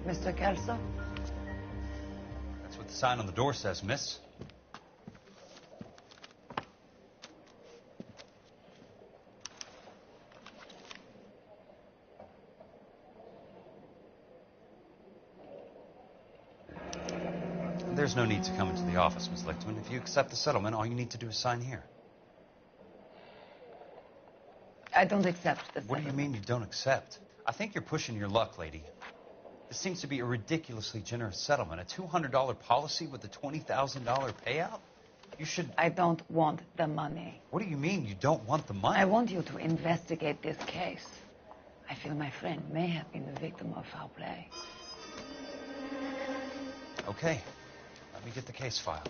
Mr. Kelso? That's what the sign on the door says, miss. There's no need to come into the office, Miss Lichtman. If you accept the settlement, all you need to do is sign here. I don't accept the settlement. What do you mean you don't accept? I think you're pushing your luck, lady. This seems to be a ridiculously generous settlement. A $200 policy with a $20,000 payout? You should... I don't want the money. What do you mean you don't want the money? I want you to investigate this case. I feel my friend may have been the victim of foul play. Okay. Let me get the case file.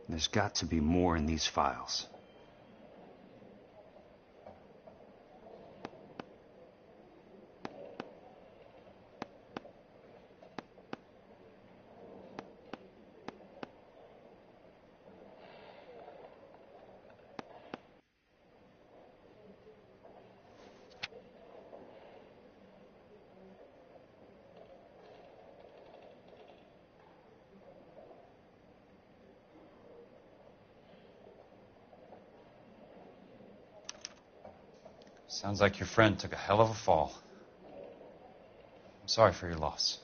There's got to be more in these files. Sounds like your friend took a hell of a fall. I'm sorry for your loss.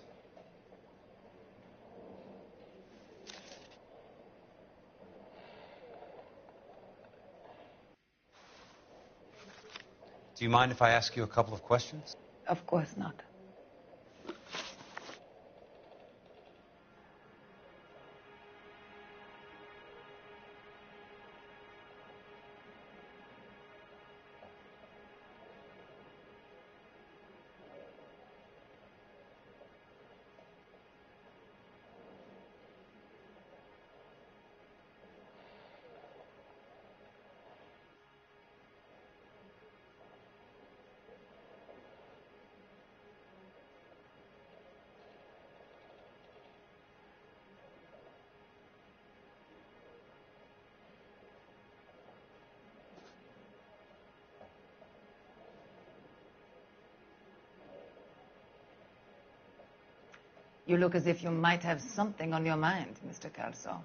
Do you mind if I ask you a couple of questions? Of course not. You look as if you might have something on your mind, Mr. Kelso.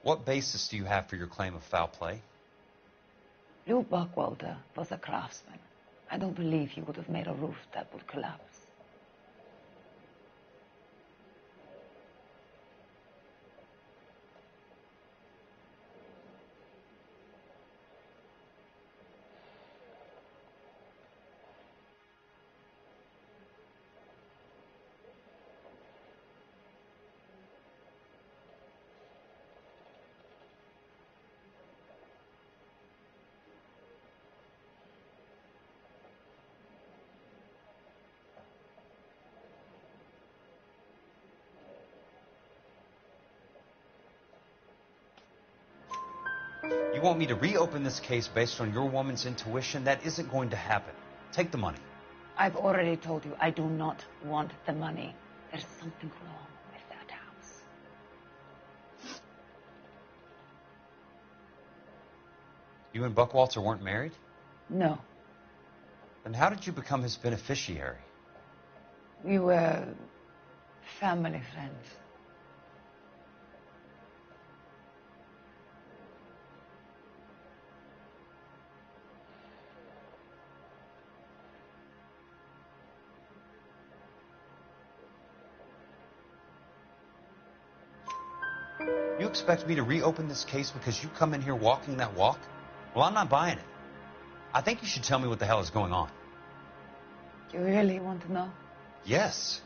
What basis do you have for your claim of foul play? Lou Buckwalter was a craftsman. I don't believe he would have made a roof that would collapse. You want me to reopen this case based on your woman's intuition? That isn't going to happen. Take the money. I've already told you I do not want the money. There's something wrong with that house. You and Buckwalter weren't married? No. Then how did you become his beneficiary? We were family friends. You expect me to reopen this case because you come in here walking that walk? Well, I'm not buying it. I think you should tell me what the hell is going on. You really want to know? Yes.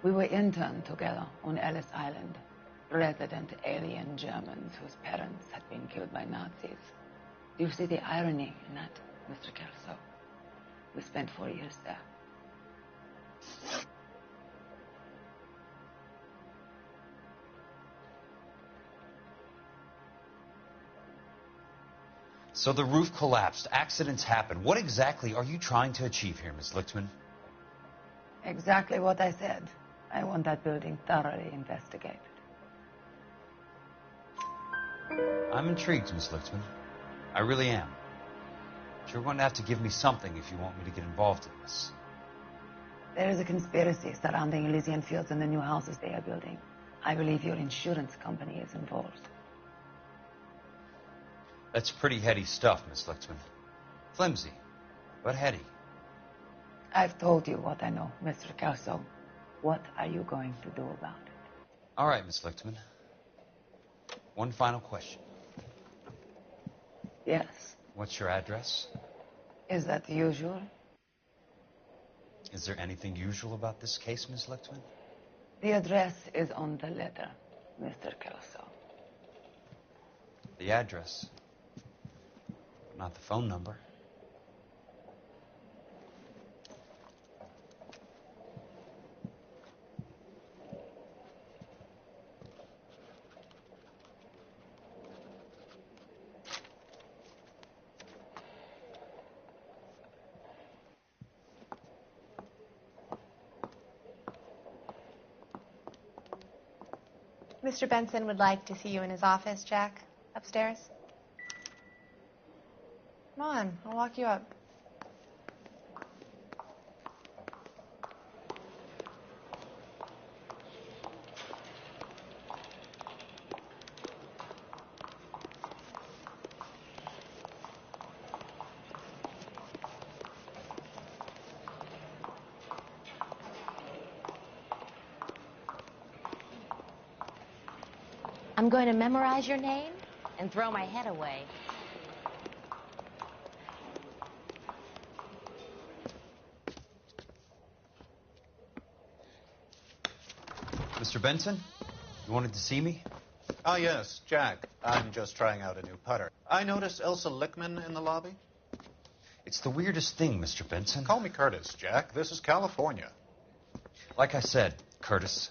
We were interned together on Ellis Island. Resident alien Germans whose parents had been killed by Nazis. Do you see the irony in that, Mr. Kelso? We spent 4 years there. So the roof collapsed. Accidents happen. What exactly are you trying to achieve here, Miss Lichtman? Exactly what I said. I want that building thoroughly investigated. I'm intrigued, Miss Lichtman. I really am. But you're going to have to give me something if you want me to get involved in this. There is a conspiracy surrounding Elysian Fields and the new houses they are building. I believe your insurance company is involved. That's pretty heady stuff, Miss Lichtman. Flimsy, but heady. I've told you what I know, Mr. Kelso. What are you going to do about it? All right, Miss Lichtman. One final question. Yes. What's your address? Is that usual? Is there anything usual about this case, Miss Lichtman? The address is on the letter, Mr. Kelso. The address, but not the phone number. Mr. Benson would like to see you in his office, Jack. Upstairs. Come on, I'll walk you up. I'm going to memorize your name and throw my head away. Mr. Benson, you wanted to see me? Ah, yes, Jack. I'm just trying out a new putter. I noticed Elsa Lichtman in the lobby. It's the weirdest thing, Mr. Benson. Call me Curtis, Jack. This is California. Like I said, Curtis,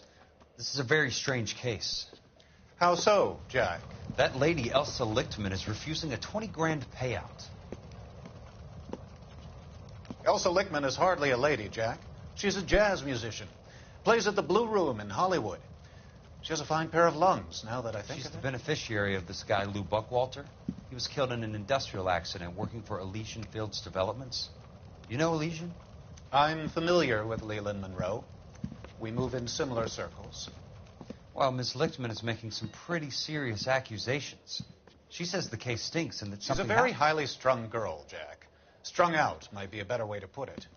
this is a very strange case. How so, Jack? That lady, Elsa Lichtman, is refusing a 20 grand payout. Elsa Lichtman is hardly a lady, Jack. She's a jazz musician. Plays at the Blue Room in Hollywood. She has a fine pair of lungs, now that I think She's of the it. beneficiary of this guy, Lou Buckwalter. He was killed in an industrial accident working for Elysian Fields Developments. You know Elysian? I'm familiar with Leland Monroe. We move in similar circles. Well, Miss Lichtman is making some pretty serious accusations. She says the case stinks and that She's a something very happened. highly strung girl, Jack. Strung out might be a better way to put it.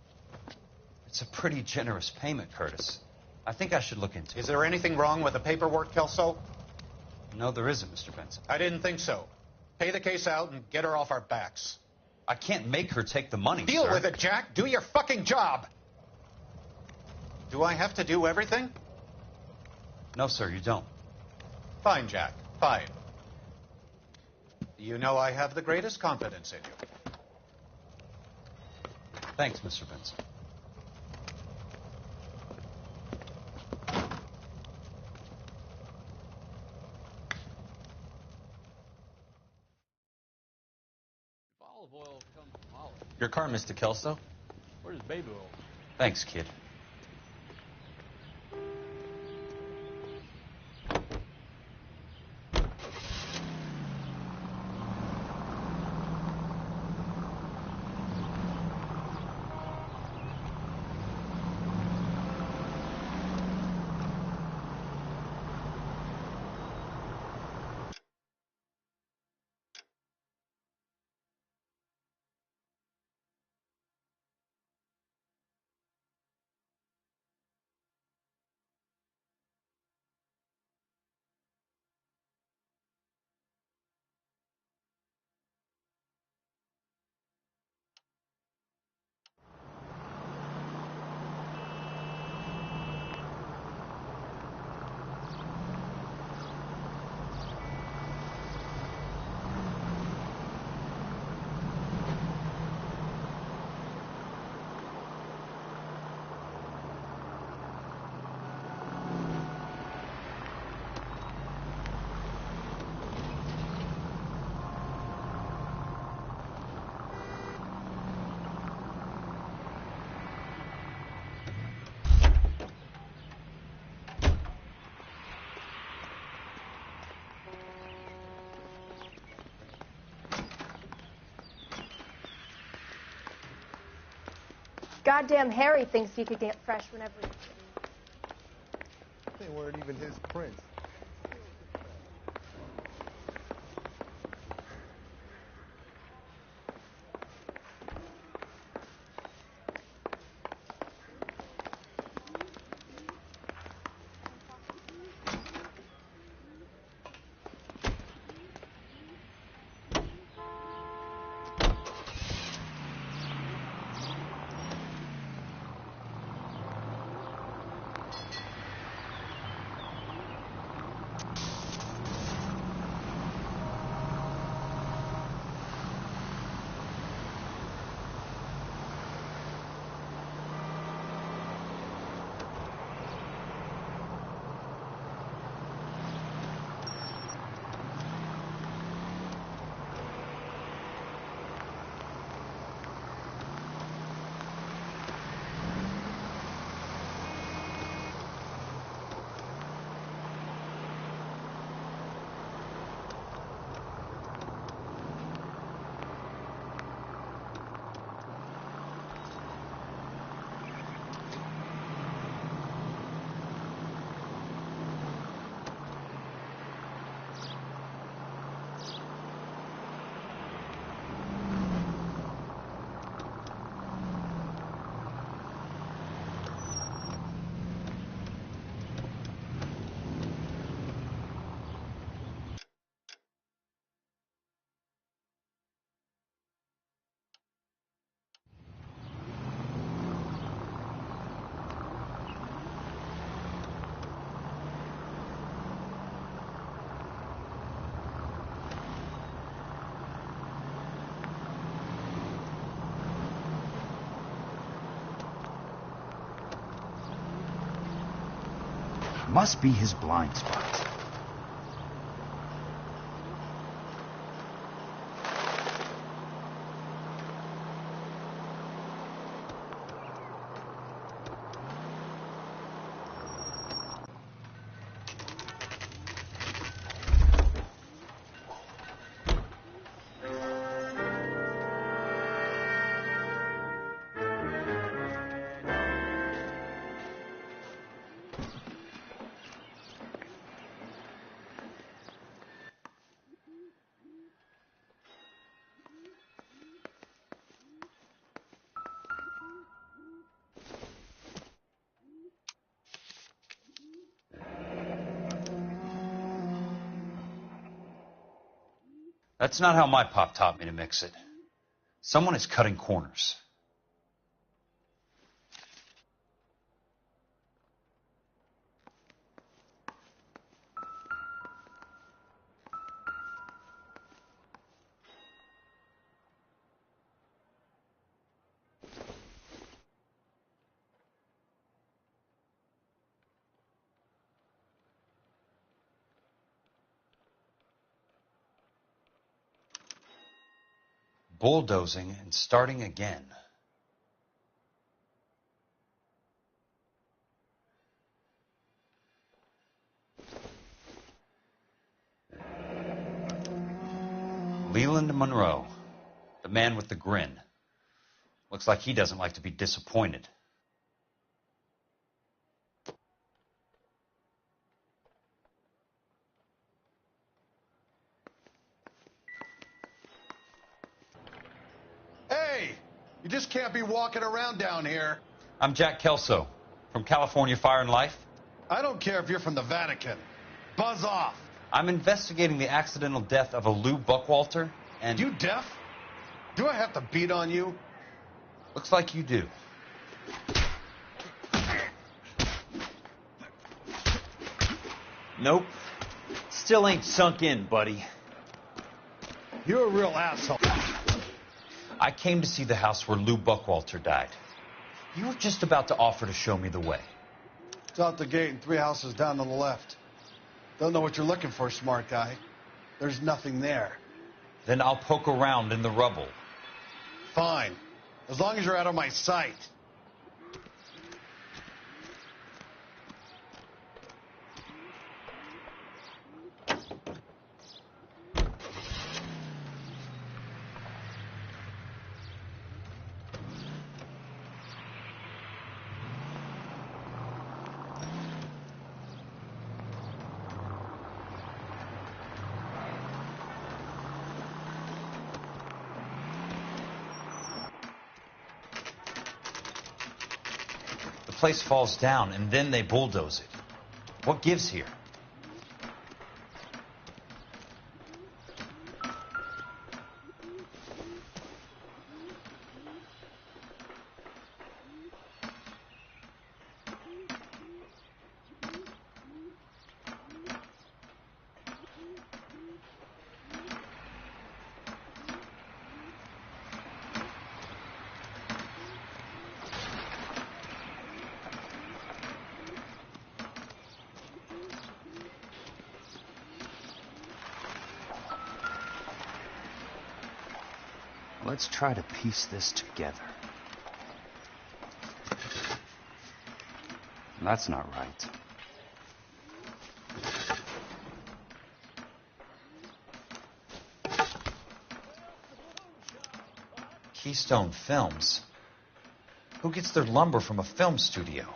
It's a pretty generous payment, Curtis. I think I should look into it. Is there anything wrong with the paperwork, Kelso? No, there isn't, Mr. Benson. I didn't think so. Pay the case out and get her off our backs. I can't make her take the money, Deal sir. with it, Jack. Do your fucking job. Do I have to do everything? No, sir, you don't. Fine, Jack. Fine. You know I have the greatest confidence in you. Thanks, Mr. Benson. Olive oil comes from olive. Your car, Mr. Kelso. Where's baby oil? Thanks, kid. Goddamn Harry thinks he could get fresh whenever he... They weren't even his prints. Must be his blind spot. That's not how my pop taught me to mix it. Someone is cutting corners. Bulldozing and starting again. Leland Monroe, the man with the grin. Looks like he doesn't like to be disappointed. Hey! You just can't be walking around down here. I'm Jack Kelso, from California Fire and Life. I don't care if you're from the Vatican. Buzz off. I'm investigating the accidental death of a Lou Buckwalter, and... You deaf? Do I have to beat on you? Looks like you do. Nope. Still ain't sunk in, buddy. You're a real asshole. I came to see the house where Lou Buckwalter died. You were just about to offer to show me the way. It's out the gate and 3 houses down on the left. Don't know what you're looking for, smart guy. There's nothing there. Then I'll poke around in the rubble. Fine. As long as you're out of my sight. place falls down and then they bulldoze it. What gives here? Let's try to piece this together. That's not right. Keystone Films? Who gets their lumber from a film studio?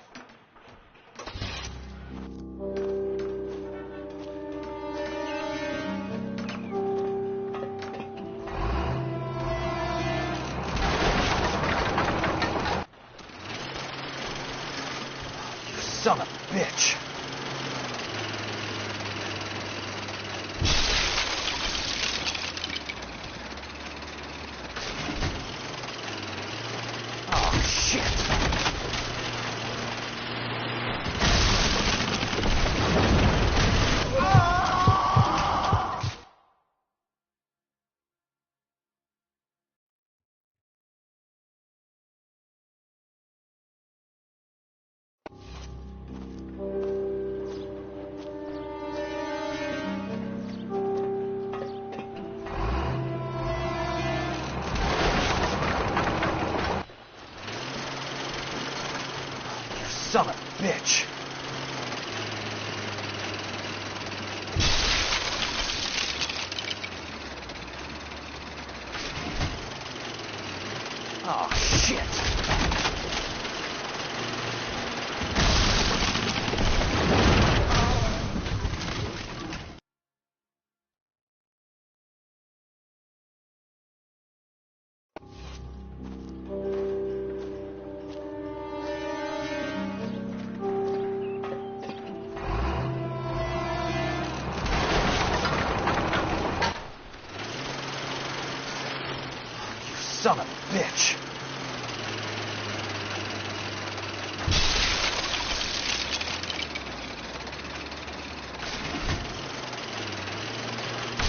Son of a bitch. Oh, shit. Son of a bitch. Oh, shit. Son of a bitch.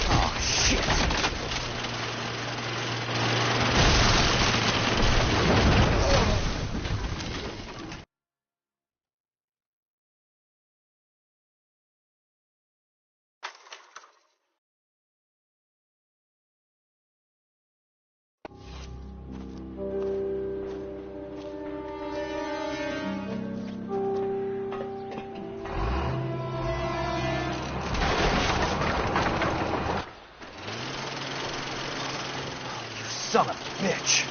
Oh, shit. Son of a bitch.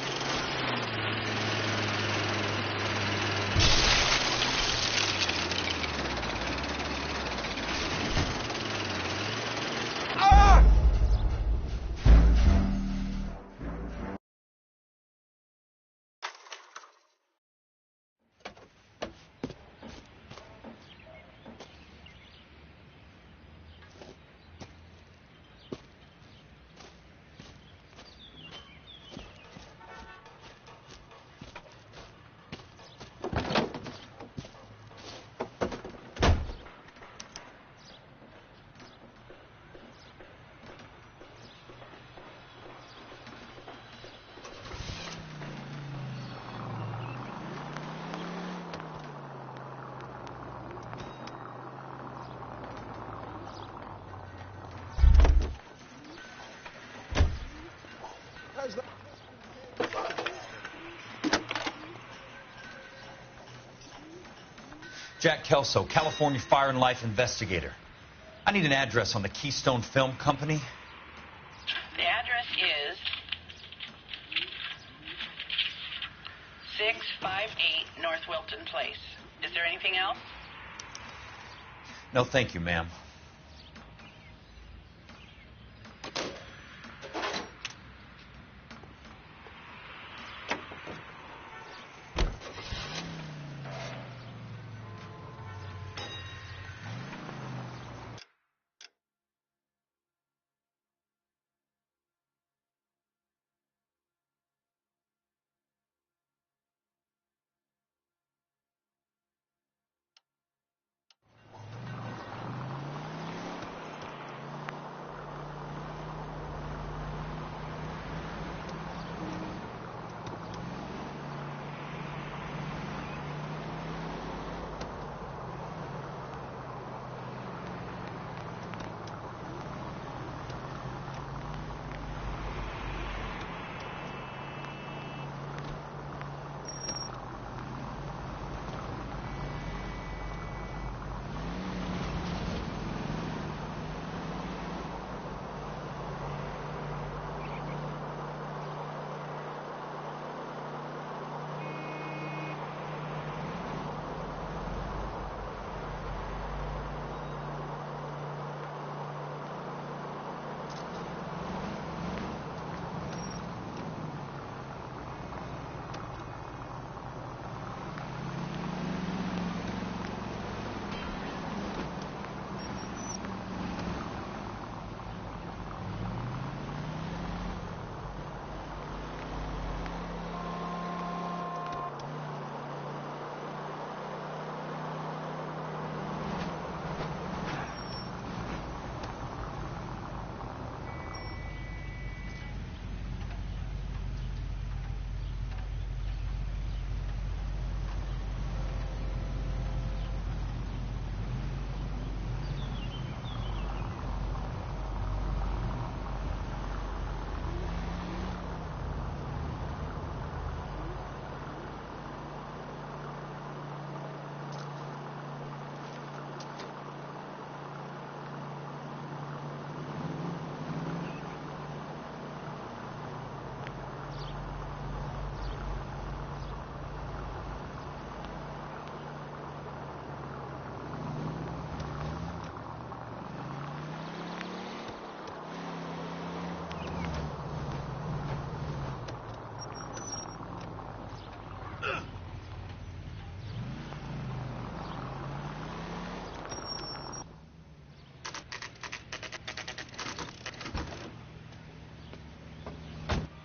Jack Kelso, California Fire and Life investigator. I need an address on the Keystone Film Company. The address is 658 North Wilton Place. Is there anything else? No, thank you, ma'am.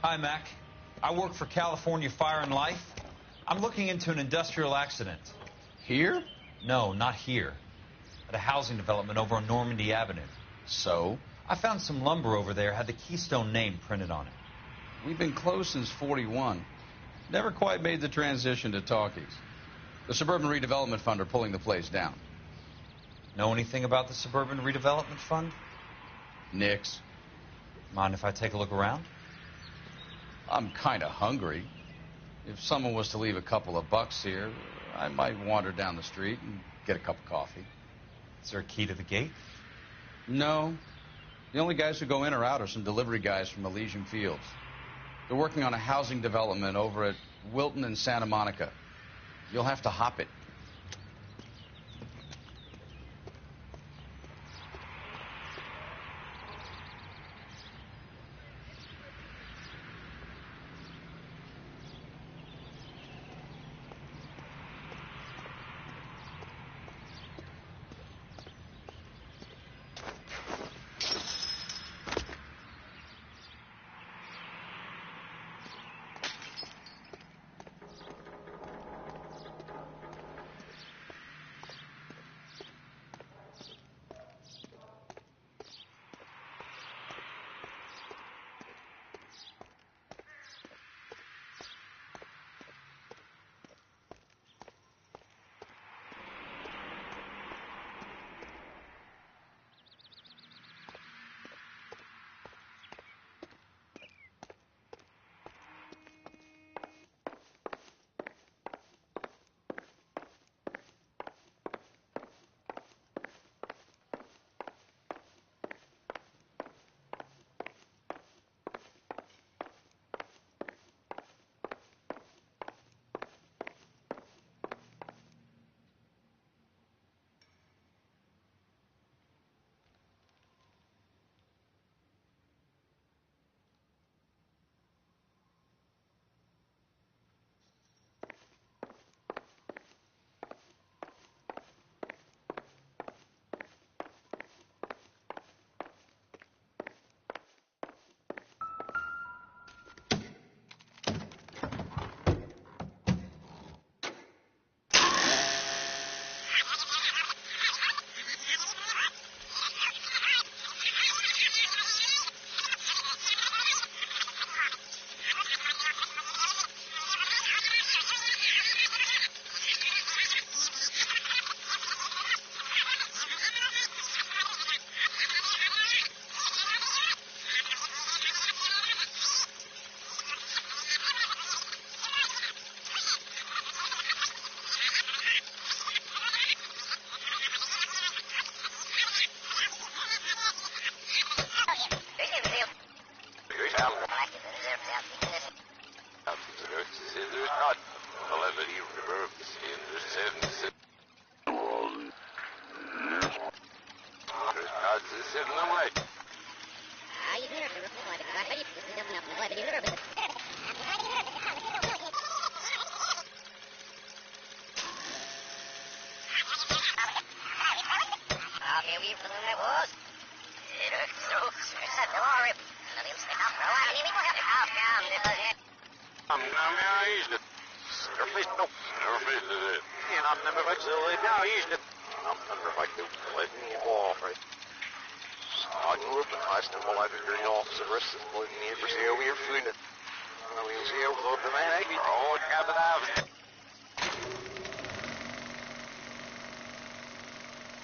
Hi, Mac. I work for California Fire and Life. I'm looking into an industrial accident. Here? No, not here. At a housing development over on Normandy Avenue. So? I found some lumber over there, had the Keystone name printed on it. We've been closed since '41. Never quite made the transition to talkies. The Suburban Redevelopment Fund are pulling the place down. Know anything about the Suburban Redevelopment Fund? Nix. Mind if I take a look around? I'm kind of hungry. If someone was to leave a couple of bucks here, I might wander down the street and get a cup of coffee. Is there a key to the gate? No. The only guys who go in or out are some delivery guys from Elysian Fields. They're working on a housing development over at Wilton and Santa Monica. You'll have to hop it.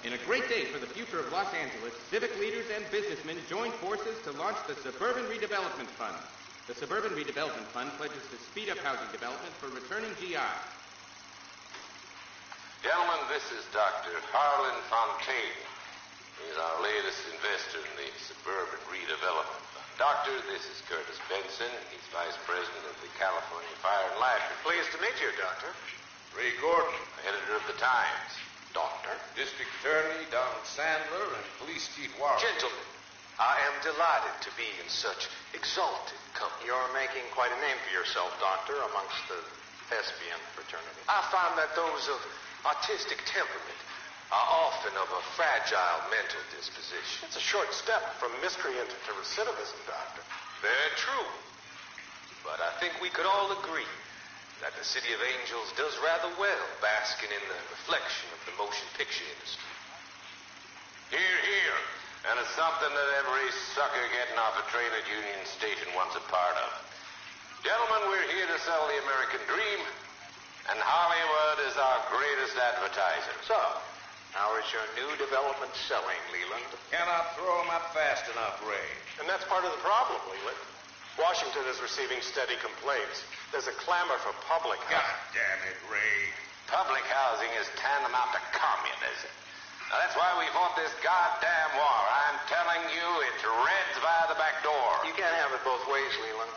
In a great day for the future of Los Angeles, civic leaders and businessmen joined forces to launch the Suburban Redevelopment Fund. The Suburban Redevelopment Fund pledges to speed up housing development for returning GI. Gentlemen, this is Dr. Harlan Fontaine. He's our latest investor in the Suburban Redevelopment Fund. Doctor, this is Curtis Benson. He's Vice President of the California Fire and Life. Pleased to meet you, Doctor. Ray Gordon, editor of the Times. Doctor. District Attorney Donald Sandler and Police Chief Warren. Gentlemen, I am delighted to be in such exalted company. You're making quite a name for yourself, Doctor, amongst the thespian fraternity. I find that those of artistic temperament are often of a fragile mental disposition. It's a short step from miscreant to recidivism, Doctor. Very true. But I think we could all agree that the City of Angels does rather well basking in the reflection of the motion picture industry. Hear, hear. And it's something that every sucker getting off a train at Union Station wants a part of. Gentlemen, we're here to sell the American dream, and Hollywood is our greatest advertiser. So, how is your new development selling, Leland? Cannot throw 'em up fast enough, Ray. And that's part of the problem, Leland. Washington is receiving steady complaints. There's a clamor for public housing. God damn it, Ray. Public housing is tantamount to communism. Now, that's why we fought this goddamn war. I'm telling you, it's Reds via the back door. You can't have it both ways, Leland.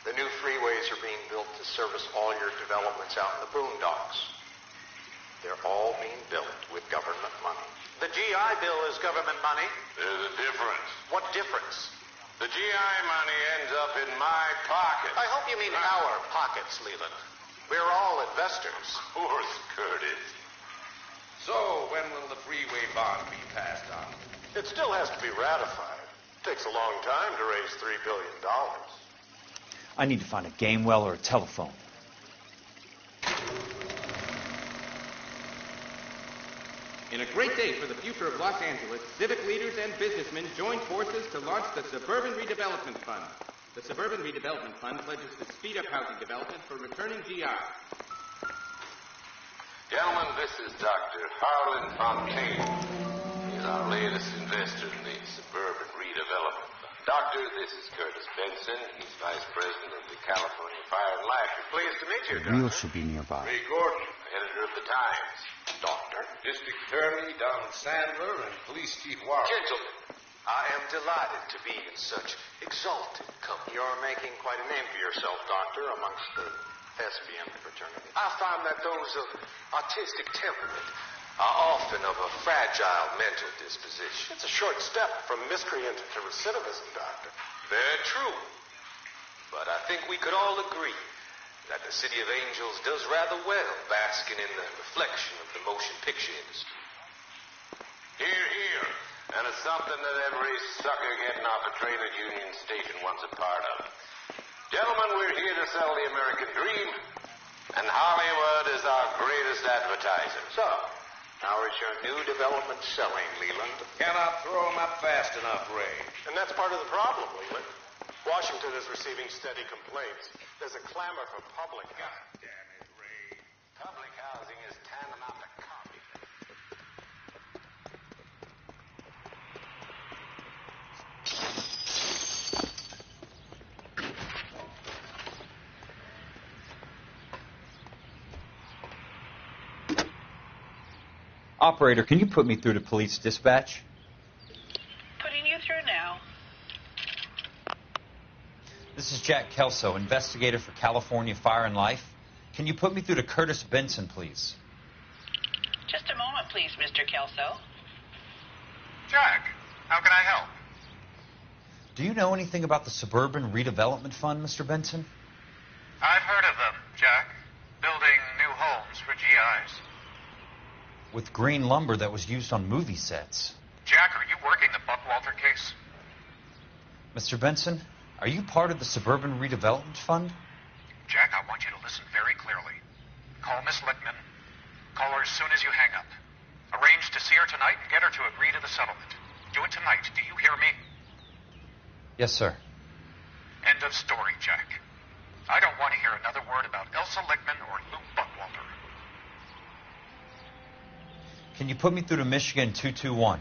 The new freeways are being built to service all your developments out in the boondocks. They're all being built with government money. The GI Bill is government money. There's a difference. What difference? The GI money ends up in my pocket. I hope you mean our pockets, Leland. We're all investors. Of course, Curtis. So, when will the freeway bond be passed on? It still has to be ratified. It takes a long time to raise $3 billion. I need to find a game well or a telephone. In a great day for the future of Los Angeles, civic leaders and businessmen joined forces to launch the Suburban Redevelopment Fund. The Suburban Redevelopment Fund pledges to speed up housing development for returning GI. Gentlemen, this is Dr. Harlan Fontaine. He's our latest investor in the Suburban Redevelopment Fund. Doctor, this is Curtis Benson. He's Vice President of the California Fire and Life. Pleased to meet you, The wheels should be nearby. Ray Gordon, editor of the Times. Doctor. District Attorney Don Sandler and Police Chief Warren. Gentlemen, I am delighted to be in such exalted company. You're making quite a name for yourself, Doctor, amongst the thespian fraternity. I find that those of artistic temperament are often of a fragile mental disposition. It's a short step from miscreant to recidivism, Doctor. Very true. But I think we could all agree that the City of Angels does rather well basking in the reflection of the motion picture industry. Hear, hear. And it's something that every sucker getting off a train at Union Station wants a part of. Gentlemen, we're here to sell the American dream, and Hollywood is our greatest advertiser. So, how is your new development selling, Leland? Cannot throw 'em up fast enough, Ray. And that's part of the problem, Leland. Washington is receiving steady complaints. There's a clamor for public housing. God damn it, Ray. Public housing is tantamount to communism. Operator, can you put me through to police dispatch? Putting you through now. This is Jack Kelso, investigator for California Fire and Life. Can you put me through to Curtis Benson, please? Just a moment, please, Mr. Kelso. Jack, how can I help? Do you know anything about the Suburban Redevelopment Fund, Mr. Benson? I've heard of them, Jack. Building new homes for GIs. With green lumber that was used on movie sets. Jack, are you working the Buckwalter case? Mr. Benson, are you part of the Suburban Redevelopment Fund? Jack, I want you to listen very clearly. Call Miss Lickman. Call her as soon as you hang up. Arrange to see her tonight and get her to agree to the settlement. Do it tonight. Do you hear me? Yes, sir. End of story, Jack. I don't want to hear another word about Elsa Lickman or Luke Buckwalter. Can you put me through to Michigan 221?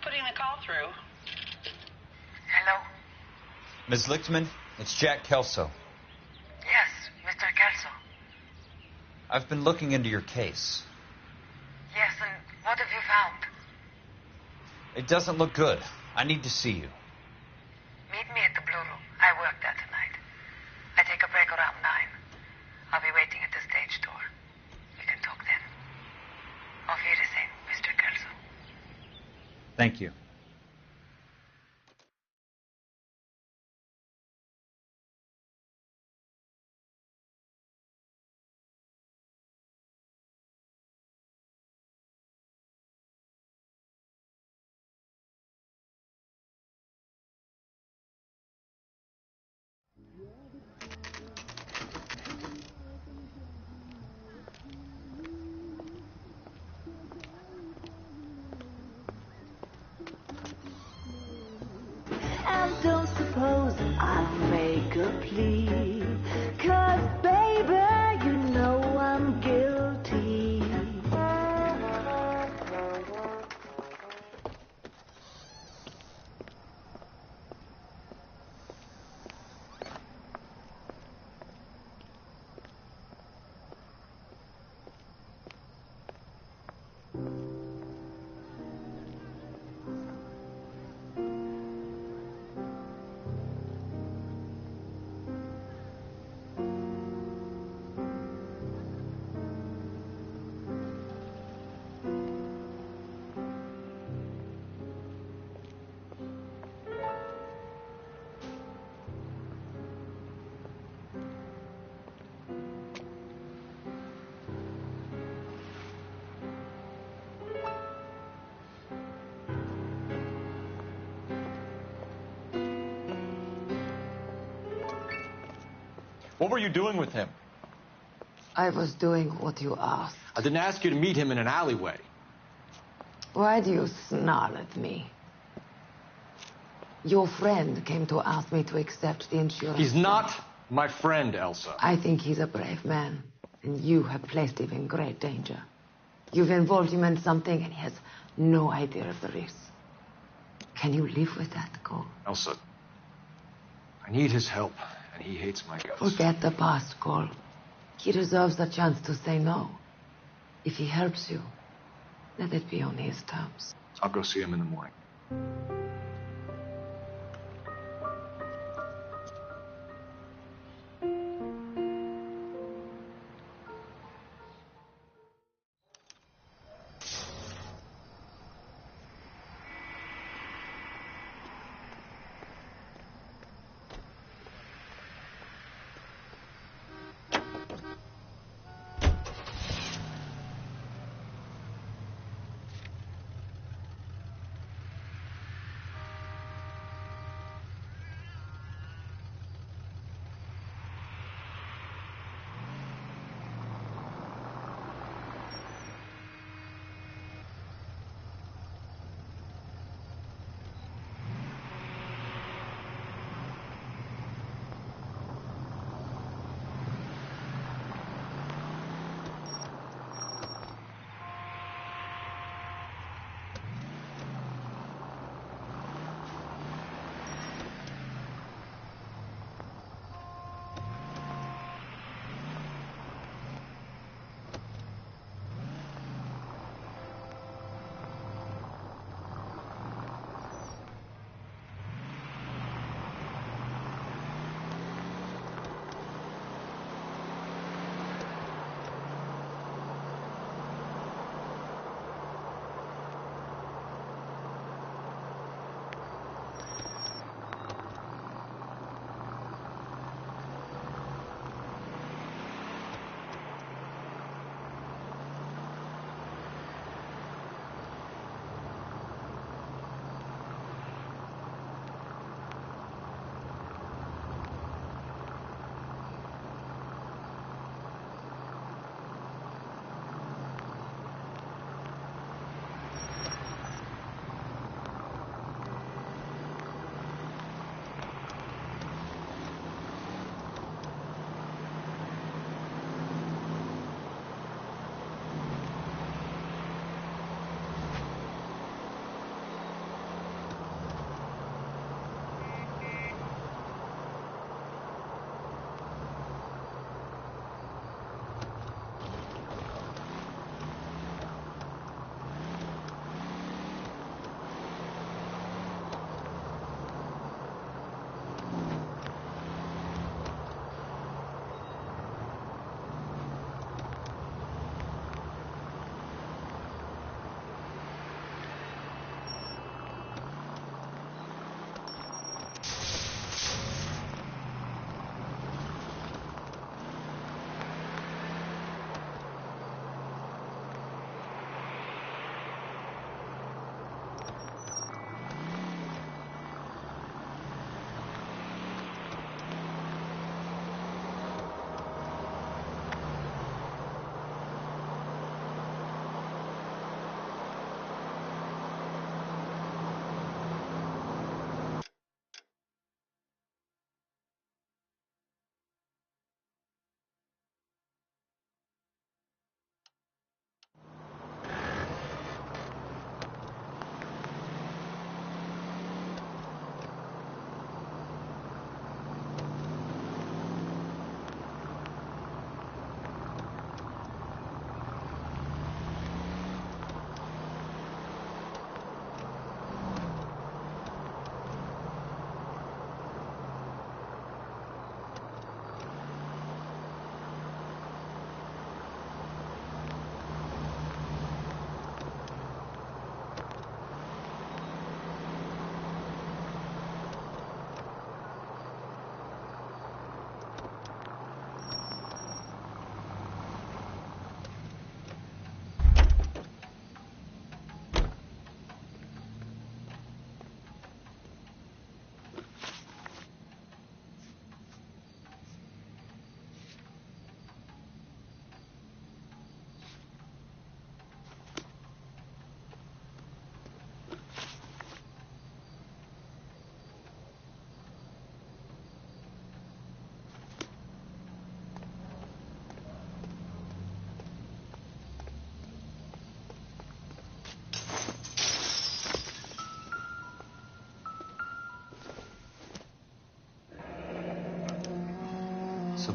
Putting the call through. Hello? Ms. Lichtman, it's Jack Kelso. Yes, Mr. Kelso. I've been looking into your case. Yes, and what have you found? It doesn't look good. I need to see you. Meet me at the Blue Room. I work there tonight. I take a break around 9. I'll be waiting at the stage door. We can talk then. Auf Wiedersehen, Mr. Kelso. Thank you. suppose I'll make a plea. 'Cause baby, you know I'm guilty. What were you doing with him? I was doing what you asked. I didn't ask you to meet him in an alleyway. Why do you snarl at me? Your friend came to ask me to accept the insurance. He's not my friend, Elsa. I think he's a brave man, and you have placed him in great danger. You've involved him in something, and he has no idea of the risk. Can you live with that, Cole? Elsa, I need his help, and he hates my guts. Forget the past, Cole. He deserves the chance to say no. If he helps you, let it be on his terms. I'll go see him in the morning.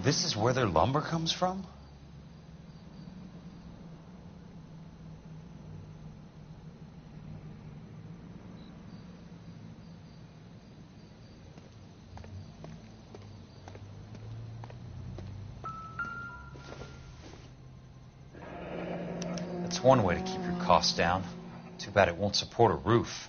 this is where their lumber comes from? That's one way to keep your costs down. Too bad it won't support a roof.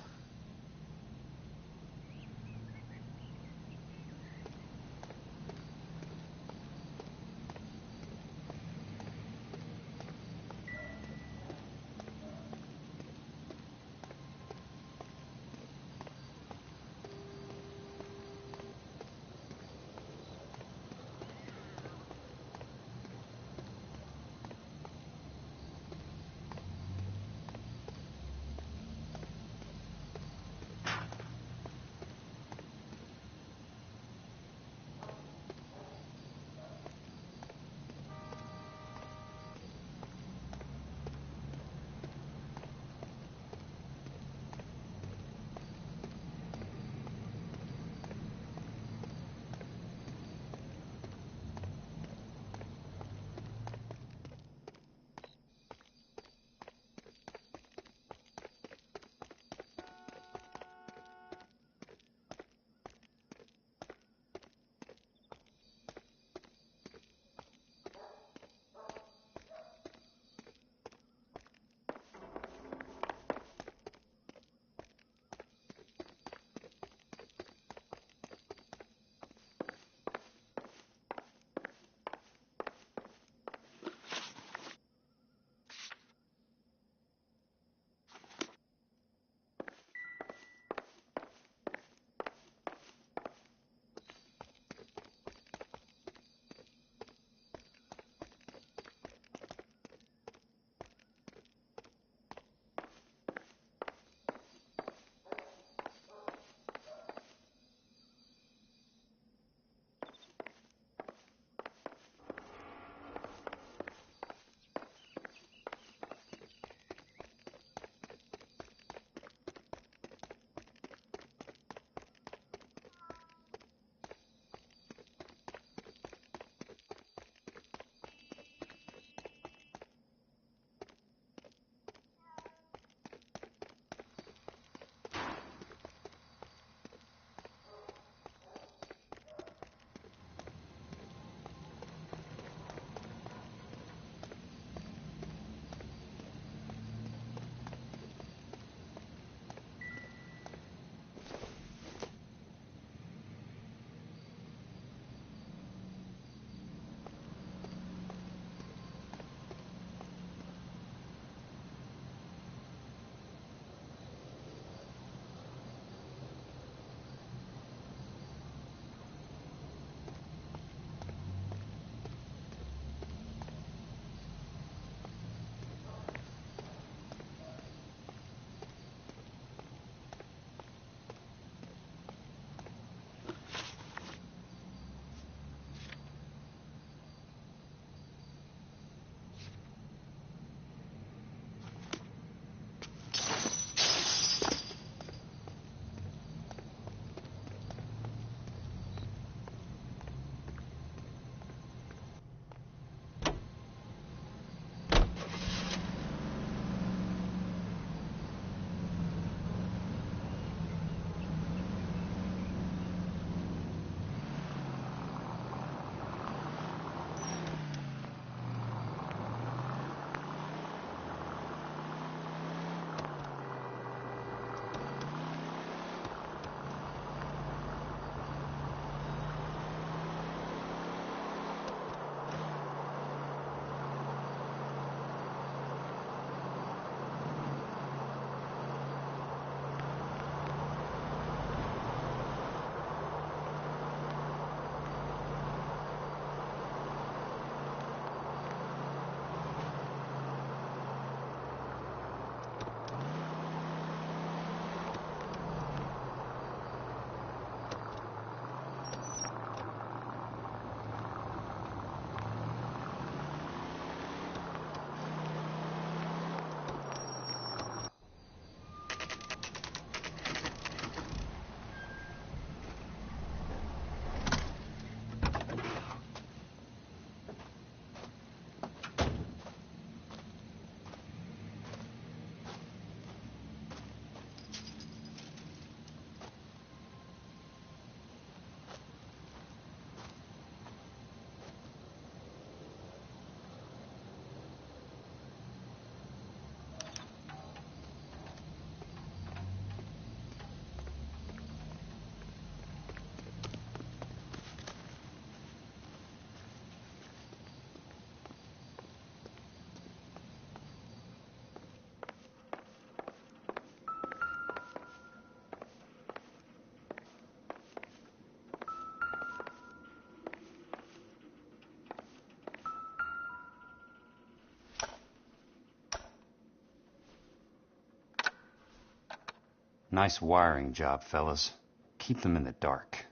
Nice wiring job, fellas. Keep them in the dark.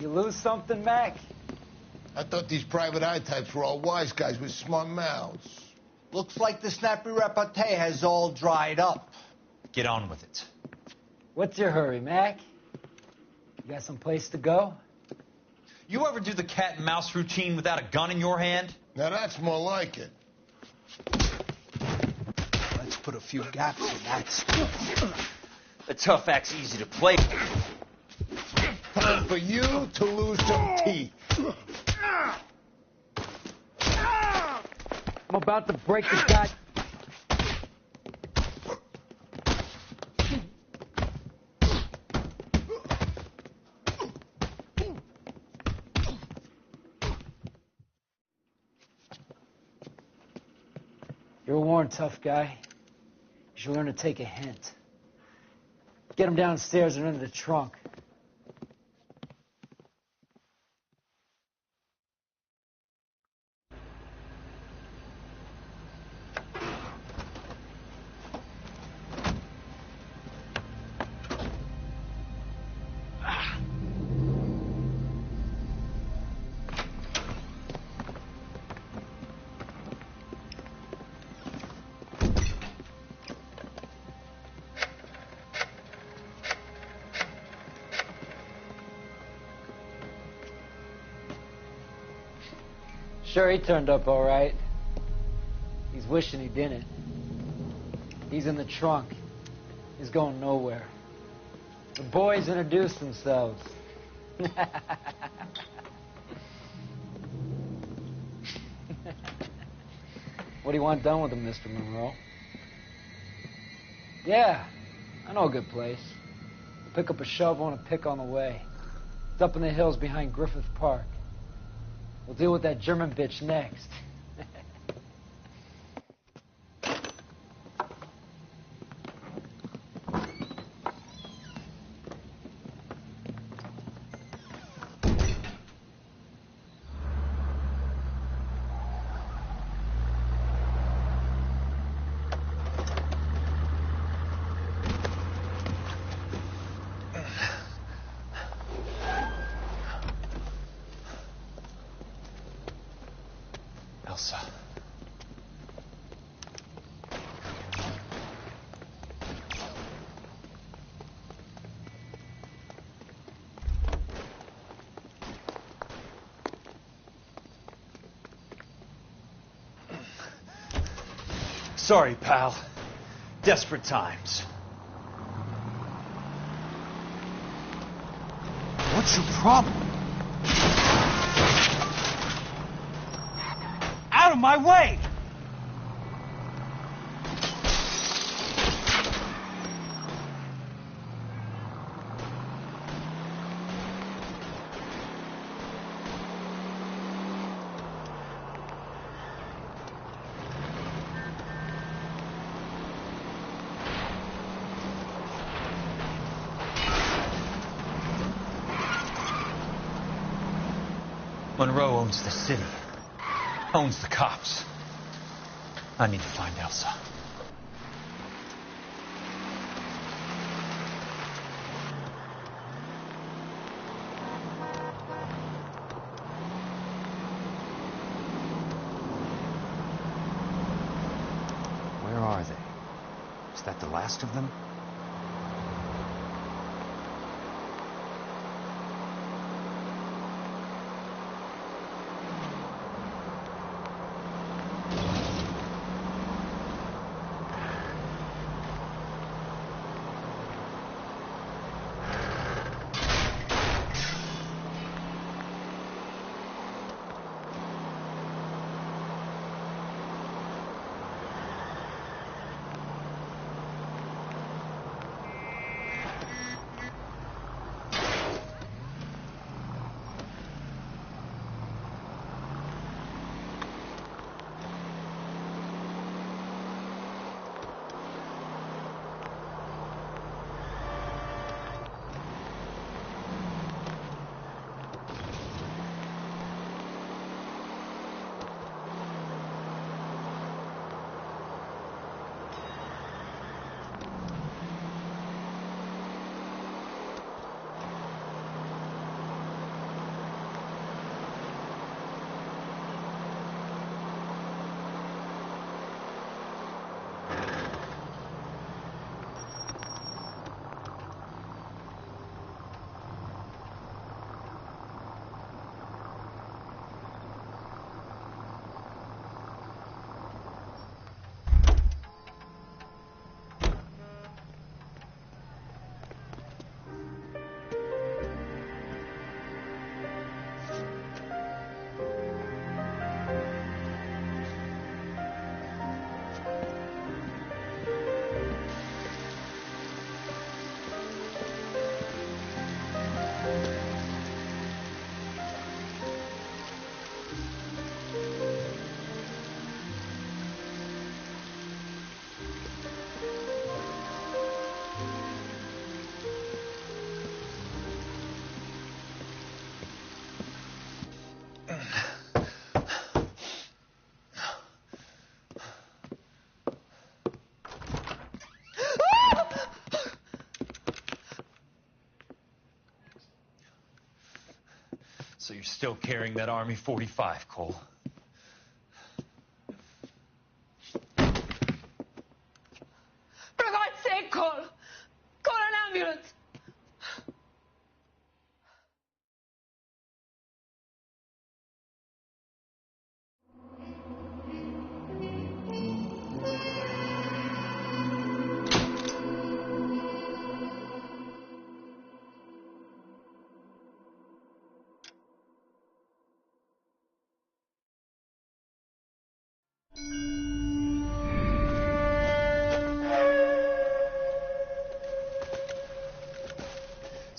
You lose something, Mac? I thought these private eye types were all wise guys with smart mouths. Looks like the snappy repartee has all dried up. Get on with it. What's your hurry, Mac? You got some place to go? You ever do the cat and mouse routine without a gun in your hand? Now that's more like it. Let's put a few gaps in that. A tough act's easy to play. Time for you to lose some teeth. I'm about to break the guy. You're warned, tough guy. You should learn to take a hint. Get him downstairs and into the trunk. Sure, he turned up all right. He's wishing he didn't. He's in the trunk. He's going nowhere. The boys introduced themselves. What do you want done with him, Mr. Monroe? Yeah, I know a good place. We'll pick up a shovel and a pick on the way. It's up in the hills behind Griffith Park. We'll deal with that German bitch next. Elsa. Sorry, pal. Desperate times. What's your problem? Out of my way! Monroe owns the city. Owns the cops. I need to find Elsa. Where are they? Is that the last of them? So you're still carrying that Army 45, Cole? For God's sake, Cole! Call an ambulance!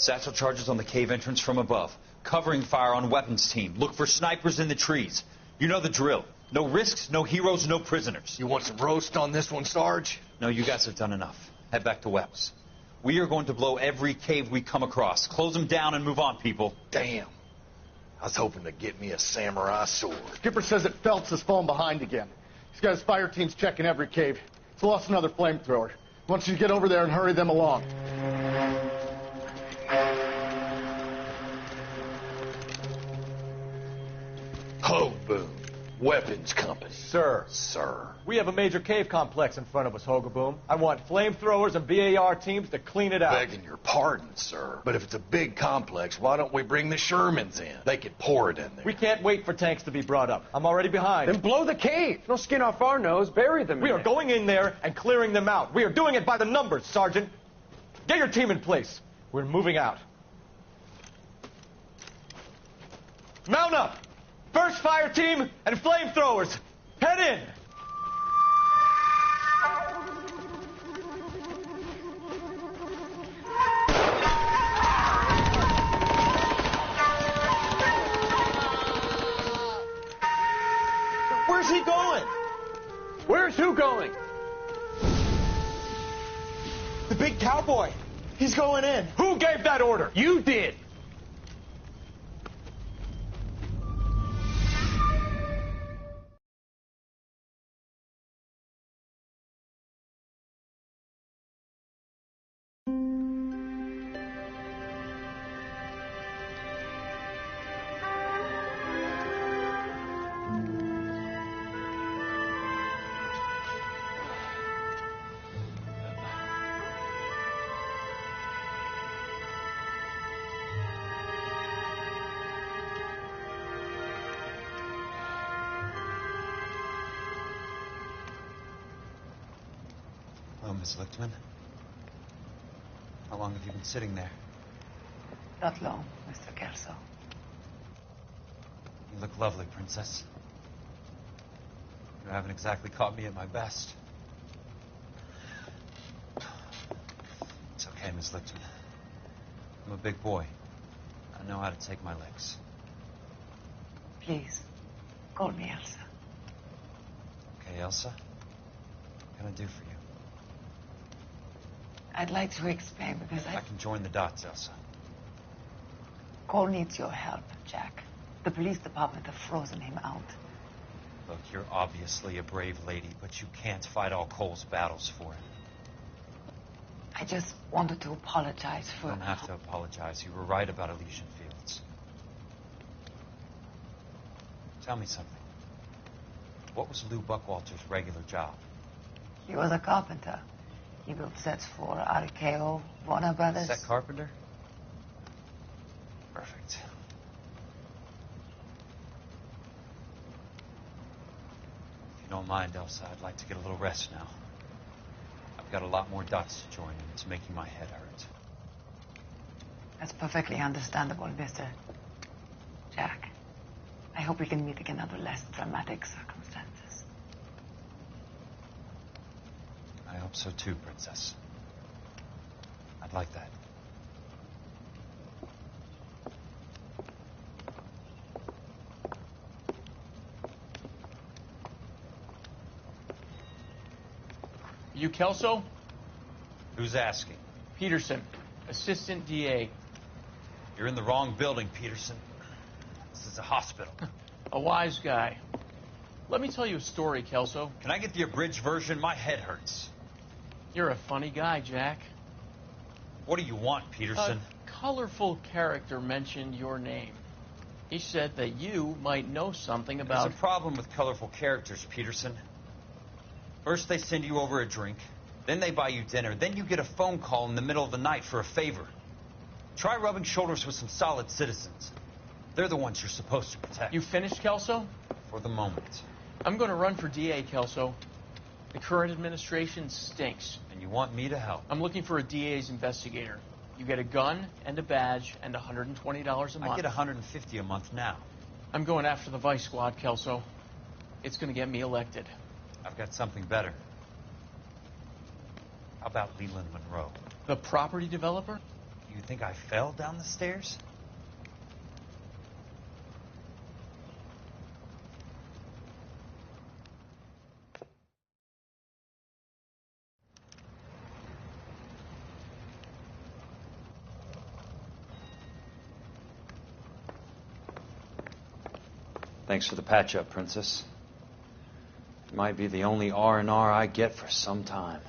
Satchel charges on the cave entrance from above. Covering fire on weapons team. Look for snipers in the trees. You know the drill. No risks, no heroes, no prisoners. You want some roast on this one, Sarge? No, you guys have done enough. Head back to Webb's. We are going to blow every cave we come across. Close them down and move on, people. Damn. I was hoping to get me a samurai sword. Skipper says that Phelps has fallen behind again. He's got his fire teams checking every cave. He's lost another flamethrower. He wants you to get over there and hurry them along. Ho, boom. Weapons company. Sir. Sir. We have a major cave complex in front of us, Hogaboom. I want flamethrowers and BAR teams to clean it out. Begging your pardon, sir. But if it's a big complex, why don't we bring the Shermans in? They could pour it in there. We can't wait for tanks to be brought up. I'm already behind. Then blow the cave. No skin off our nose. Bury them. We are going in there and clearing them out. We are doing it by the numbers, Sergeant. Get your team in place. We're moving out. Mount up! First fire team and flamethrowers. Head in! Where's he going? Where's who going? The big cowboy. He's going in. Who gave that order? You did. Hello, Miss Lichtman. How long have you been sitting there? Not long, Mr. Kelso. You look lovely, Princess. You haven't exactly caught me at my best. It's okay, Miss Lichtman. I'm a big boy. I know how to take my licks. Please, call me Elsa. Okay, Elsa? What can I do for you? I'd like to explain because I can join the dots, Elsa. Cole needs your help, Jack. The police department have frozen him out. Look, you're obviously a brave lady, but you can't fight all Cole's battles for him. I just wanted to apologize for... You don't have to apologize. You were right about Elysian Fields. Tell me something. What was Lou Buckwalter's regular job? He was a carpenter. He built sets for RKO, Warner Brothers. Set carpenter? Perfect. If you don't mind, Elsa, I'd like to get a little rest now. I've got a lot more dots to join, and it's making my head hurt. That's perfectly understandable, Mr. Jack. I hope we can meet again under less dramatic circumstances. I hope so too, Princess. I'd like that. You Kelso? Who's asking? Peterson, assistant DA. You're in the wrong building, Peterson. This is a hospital. A wise guy. Let me tell you a story, Kelso. Can I get the abridged version? My head hurts. You're a funny guy, Jack. What do you want, Peterson? A colorful character mentioned your name. He said that you might know something about... There's a problem with colorful characters, Peterson. First they send you over a drink, then they buy you dinner, then you get a phone call in the middle of the night for a favor. Try rubbing shoulders with some solid citizens. They're the ones you're supposed to protect. You finished, Kelso? For the moment. I'm going to run for DA, Kelso. The current administration stinks. And you want me to help? I'm looking for a DA's investigator. You get a gun and a badge and $120 a month. I get $150 a month now. I'm going after the Vice Squad, Kelso. It's going to get me elected. I've got something better. How about Leland Monroe? The property developer? You think I fell down the stairs? Thanks for the patch-up, Princess. It might be the only R&R I get for some time.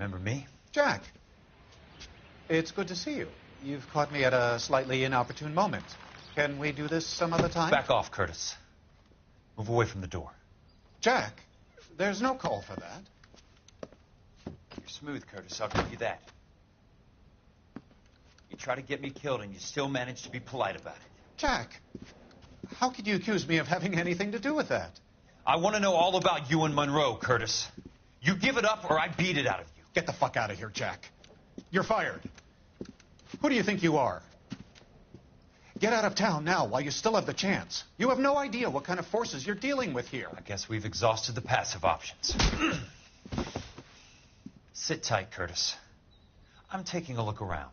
Remember me? Jack. It's good to see you. You've caught me at a slightly inopportune moment. Can we do this some other time? Back off, Curtis. Move away from the door. Jack, there's no call for that. You're smooth, Curtis. I'll give you that. You try to get me killed, and you still manage to be polite about it. Jack, how could you accuse me of having anything to do with that? I want to know all about you and Monroe, Curtis. You give it up or I beat it out of you. Get the fuck out of here, Jack. You're fired. Who do you think you are? Get out of town now while you still have the chance. You have no idea what kind of forces you're dealing with here. I guess we've exhausted the passive options. Sit tight, Curtis. I'm taking a look around.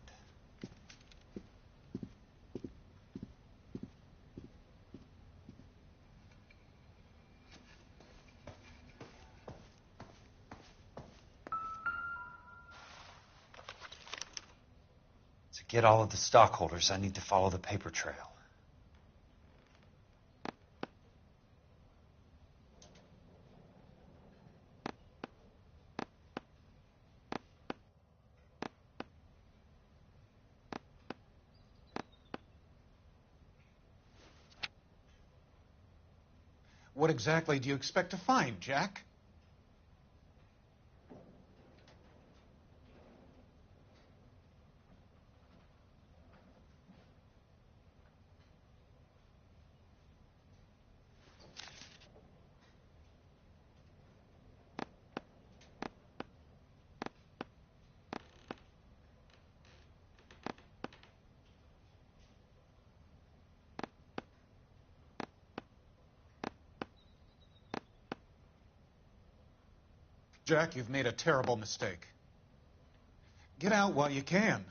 To get all of the stockholders, I need to follow the paper trail. What exactly do you expect to find, Jack? Jack, you've made a terrible mistake. Get out while you can.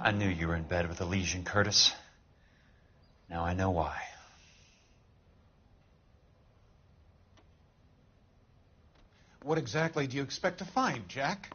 I knew you were in bed with Elysian, Curtis. Now I know why. What exactly do you expect to find, Jack?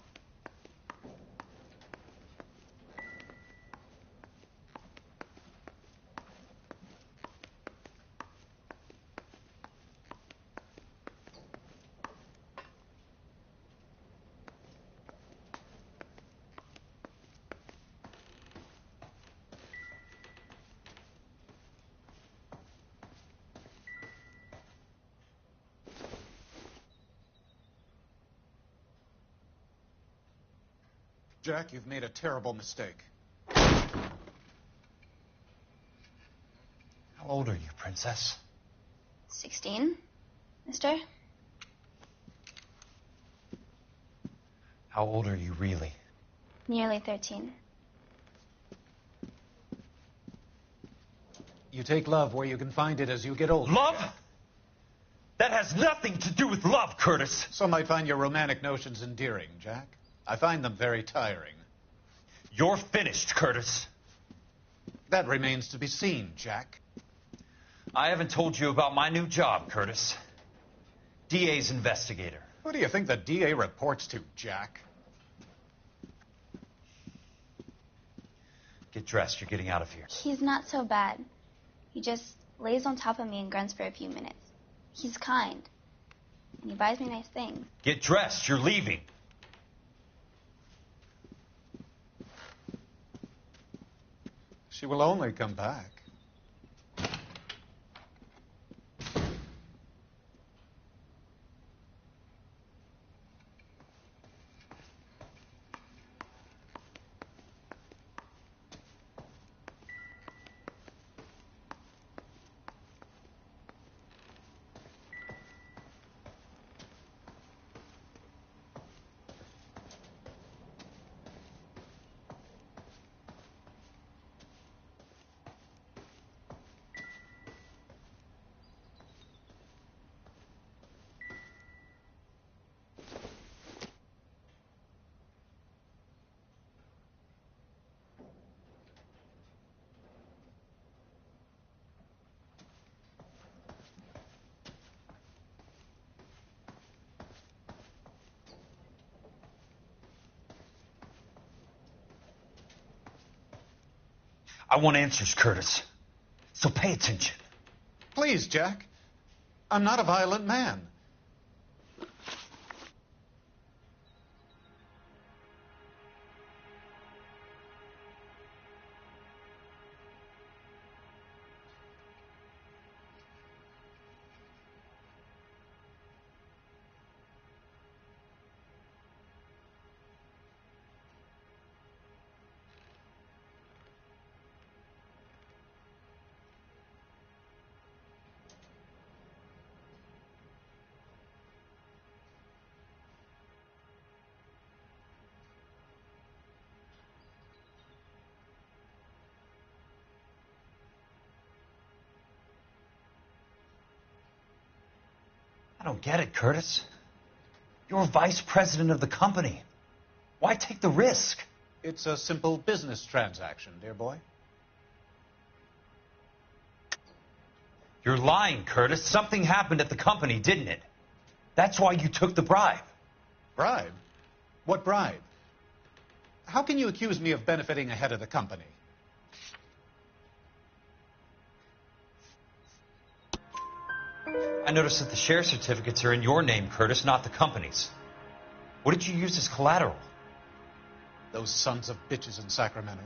Jack, you've made a terrible mistake. How old are you, Princess? 16, mister? How old are you really? Nearly 13. You take love where you can find it as you get older. Love? Jack. That has nothing to do with love, Curtis. Some might find your romantic notions endearing, Jack. I find them very tiring. You're finished, Curtis. That remains to be seen, Jack. I haven't told you about my new job, Curtis. DA's investigator. Who do you think the DA reports to, Jack? Get dressed. You're getting out of here. He's not so bad. He just lays on top of me and grunts for a few minutes. He's kind. And he buys me nice things. Get dressed. You're leaving. She will only come back. I want answers, Curtis. So pay attention. Please, Jack. I'm not a violent man. I don't get it, Curtis. You're vice president of the company. Why take the risk? It's a simple business transaction, dear boy. You're lying, Curtis. Something happened at the company, didn't it? That's why you took the bribe. Bribe? What bribe? How can you accuse me of benefiting a head of the company? I noticed that the share certificates are in your name, Curtis, not the company's. What did you use as collateral? Those sons of bitches in Sacramento.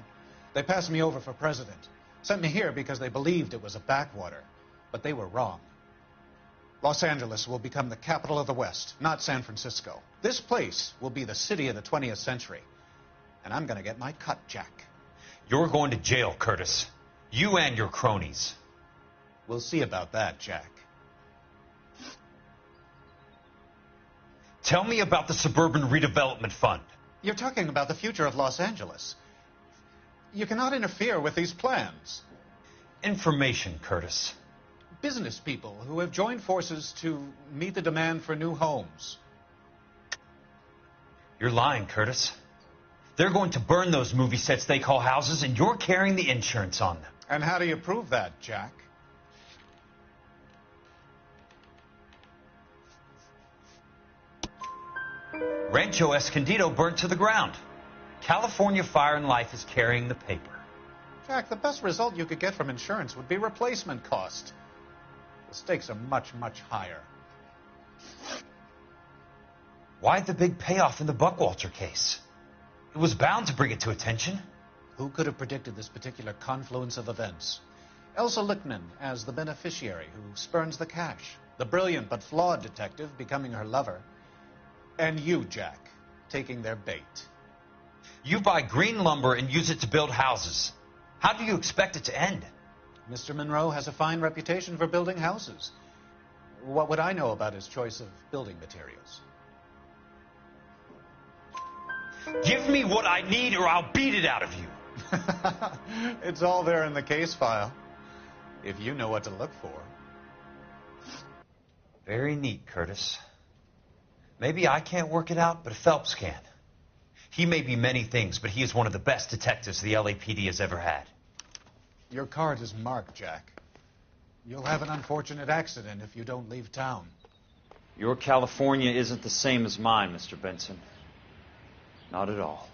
They passed me over for president. Sent me here because they believed it was a backwater. But they were wrong. Los Angeles will become the capital of the West, not San Francisco. This place will be the city of the 20th century. And I'm going to get my cut, Jack. You're going to jail, Curtis. You and your cronies. We'll see about that, Jack. Tell me about the Suburban Redevelopment Fund. You're talking about the future of Los Angeles. You cannot interfere with these plans. Information, Curtis. Business people who have joined forces to meet the demand for new homes. You're lying, Curtis. They're going to burn those movie sets they call houses, and you're carrying the insurance on them. And how do you prove that, Jack? Rancho Escondido burnt to the ground. California Fire and Life is carrying the paper. Jack, the best result you could get from insurance would be replacement cost. The stakes are much, much higher. Why the big payoff in the Buckwalter case? It was bound to bring it to attention. Who could have predicted this particular confluence of events? Elsa Lichtman as the beneficiary who spurns the cash. The brilliant but flawed detective becoming her lover. And you, Jack, taking their bait. You buy green lumber and use it to build houses. How do you expect it to end? Mr. Monroe has a fine reputation for building houses. What would I know about his choice of building materials? Give me what I need or I'll beat it out of you. It's all there in the case file, if you know what to look for. Very neat, Curtis. Maybe I can't work it out, but Phelps can. He may be many things, but he is one of the best detectives the LAPD has ever had. Your card is marked, Jack. You'll have an unfortunate accident if you don't leave town. Your California isn't the same as mine, Mr. Benson. Not at all.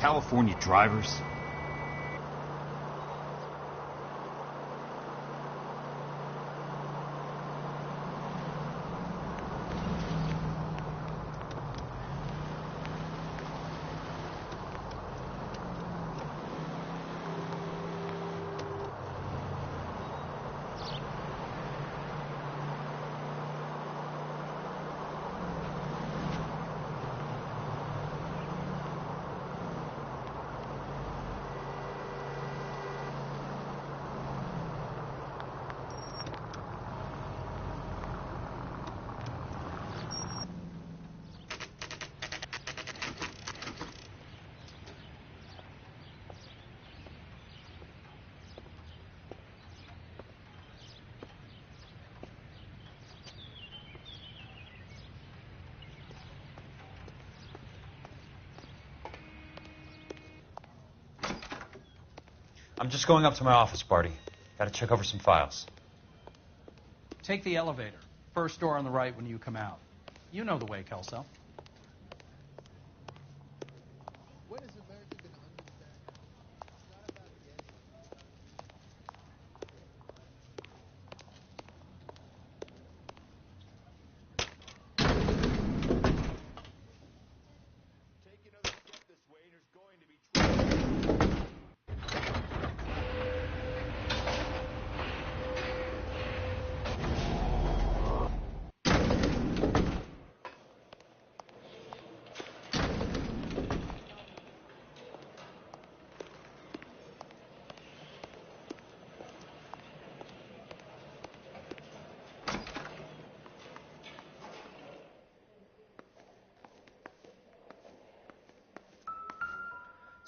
California drivers? I'm just going up to my office, Barty. Gotta check over some files. Take the elevator. First door on the right when you come out. You know the way, Kelso. When is America going to understand? It's not about getting. Take another step this way and there's going to be trouble.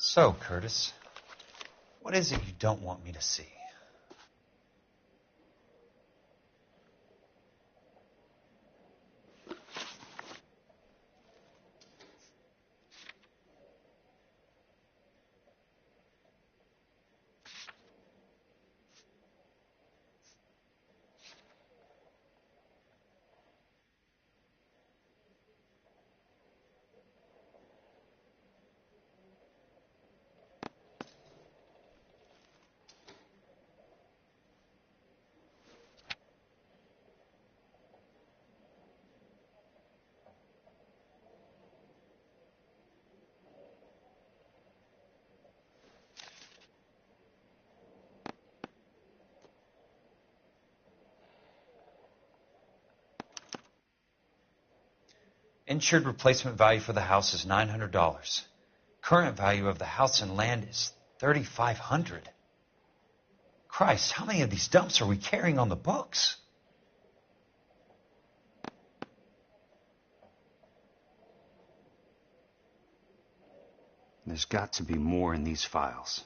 So, Curtis, what is it you don't want me to see? Insured replacement value for the house is $900. Current value of the house and land is $3,500. Christ, how many of these dumps are we carrying on the books? There's got to be more in these files.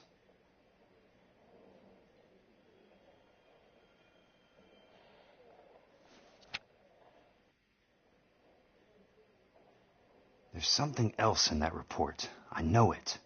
There's something else in that report. I know it.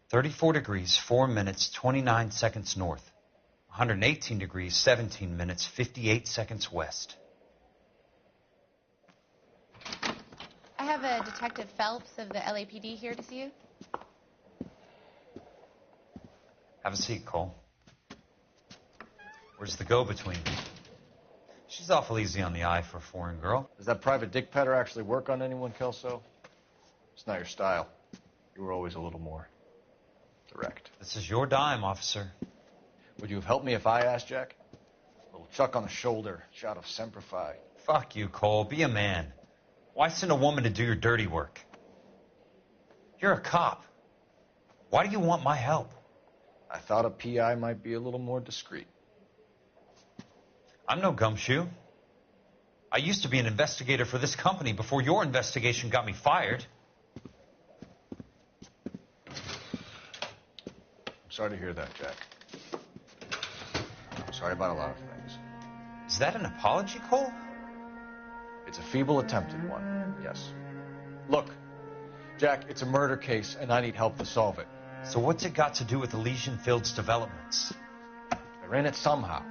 "34 degrees, 4 minutes, 29 seconds north. 118 degrees, 17 minutes, 58 seconds west." I have a Detective Phelps of the LAPD here to see you. Have a seat, Cole. Where's the go-between? She's awful easy on the eye for a foreign girl. Does that private dick petter actually work on anyone, Kelso? It's not your style. You were always a little more direct. This is your dime, officer. Would you have helped me if I asked, Jack? A little chuck on the shoulder, shot of Semper Fi. Fuck you, Cole. Be a man. Why send a woman to do your dirty work? You're a cop. Why do you want my help? I thought a PI might be a little more discreet. I'm no gumshoe. I used to be an investigator for this company before your investigation got me fired. I'm sorry to hear that, Jack. I'm sorry about a lot of things. Is that an apology, Cole? It's a feeble attempt at one, yes. Look, Jack, it's a murder case, and I need help to solve it. So what's it got to do with Elysian Fields developments? They're in it somehow.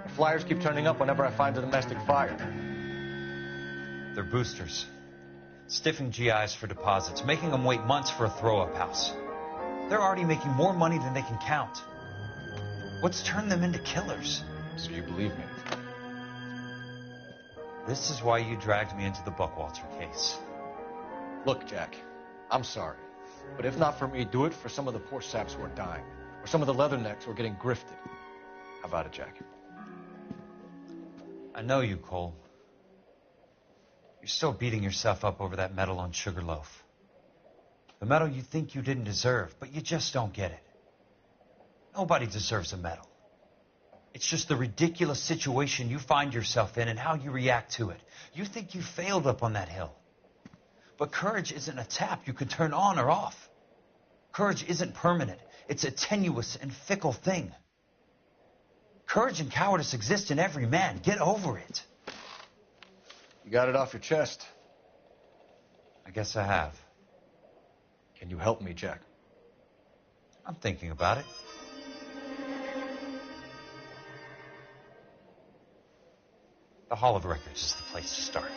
The flyers keep turning up whenever I find a domestic fire. They're boosters. Stiffing GIs for deposits, making them wait months for a throw-up house. They're already making more money than they can count. What's turned them into killers? So you believe me? This is why you dragged me into the Buckwalter case. Look, Jack, I'm sorry. But if not for me, do it for some of the poor saps who are dying. Or some of the leathernecks who are getting grifted. How about it, Jack? I know you, Cole. You're still beating yourself up over that medal on Sugarloaf. The medal you think you didn't deserve, but you just don't get it. Nobody deserves a medal. It's just the ridiculous situation you find yourself in and how you react to it. You think you failed up on that hill. But courage isn't a tap you can turn on or off. Courage isn't permanent. It's a tenuous and fickle thing. Courage and cowardice exist in every man. Get over it. You got it off your chest. I guess I have. Can you help me, Jack? I'm thinking about it. The Hall of Records is the place to start.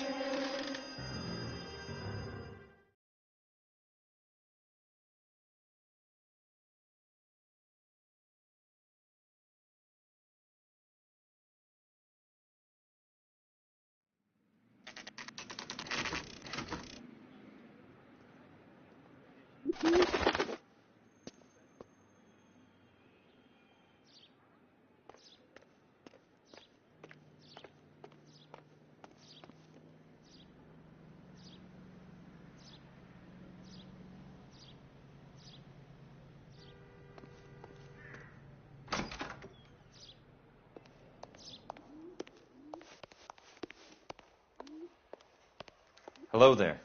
Hello there.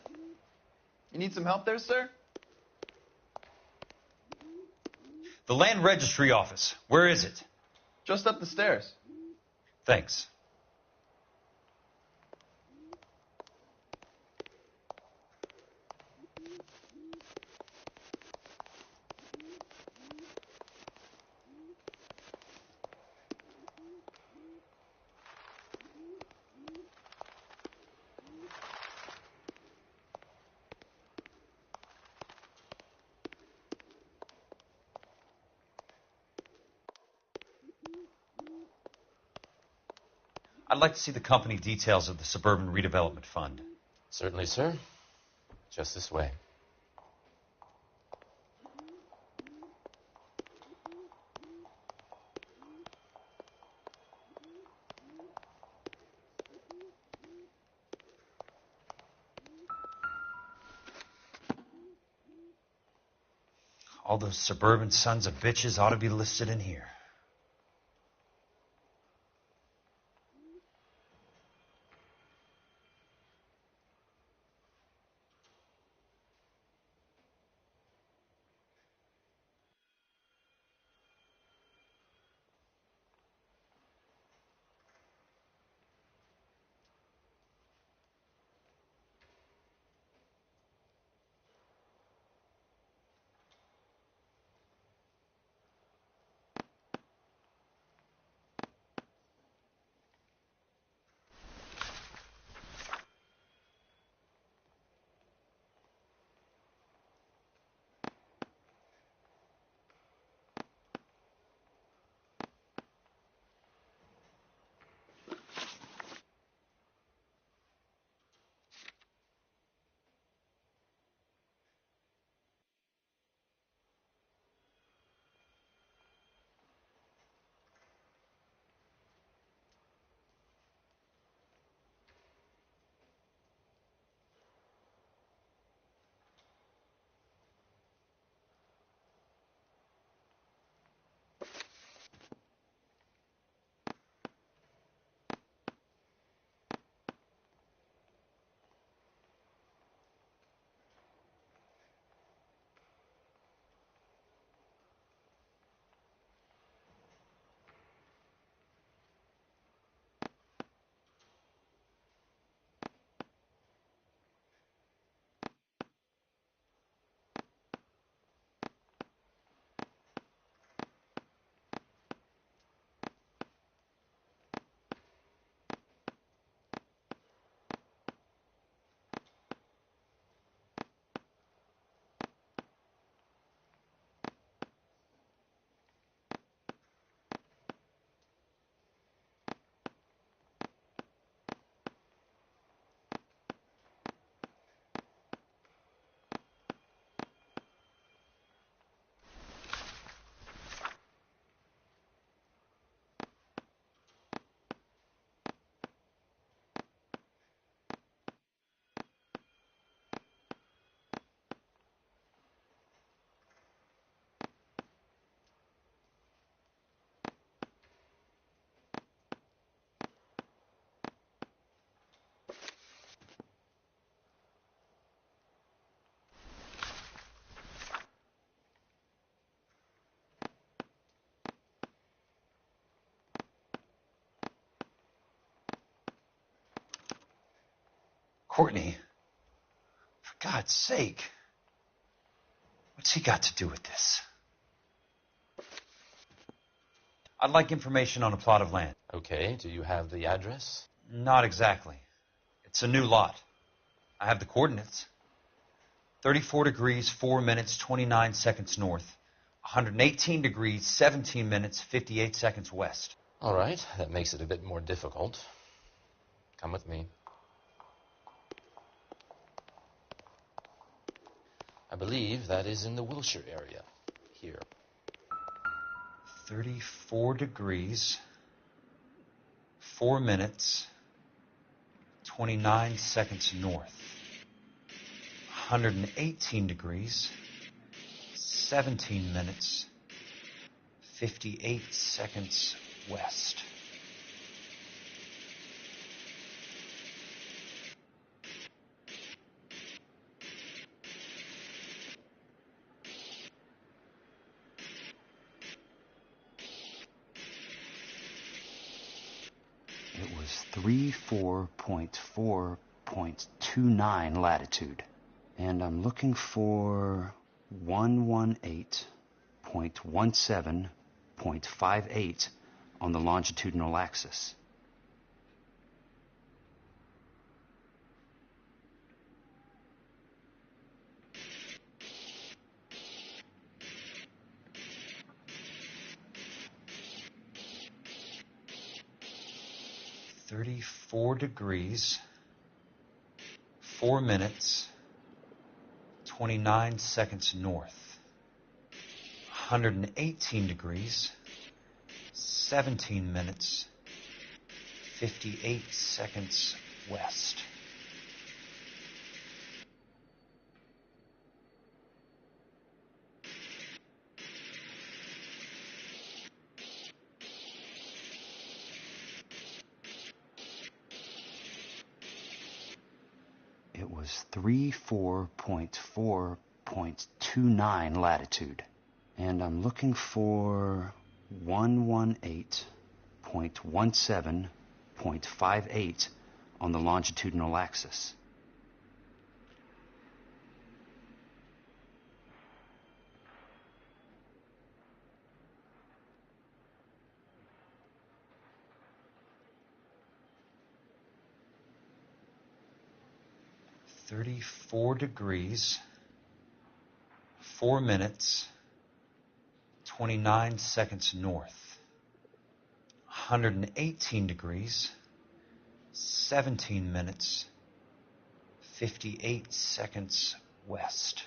You need some help there, sir? The Land Registry Office. Where is it? Just up the stairs. Thanks. I'd like to see the company details of the Suburban Redevelopment Fund. Certainly, sir. Just this way. All those suburban sons of bitches ought to be listed in here. Courtney, for God's sake, what's he got to do with this? I'd like information on a plot of land. Okay, do you have the address? Not exactly. It's a new lot. I have the coordinates. 34 degrees, 4 minutes, 29 seconds north. 118 degrees, 17 minutes, 58 seconds west. All right, that makes it a bit more difficult. Come with me. I believe that is in the Wilshire area. Here. 34 degrees, 4 minutes, 29 seconds north. 118 degrees, 17 minutes, 58 seconds west. It was 34.4.29 latitude. And I'm looking for 118.17.58 on the longitudinal axis. .34 degrees, 4 minutes, 29 seconds north. 118 degrees, 17 minutes, 58 seconds west. It was 34.4.29 latitude. And I'm looking for 118.17.58 on the longitudinal axis. .34 degrees, 4 minutes, 29 seconds north. 118 degrees, 17 minutes, 58 seconds west.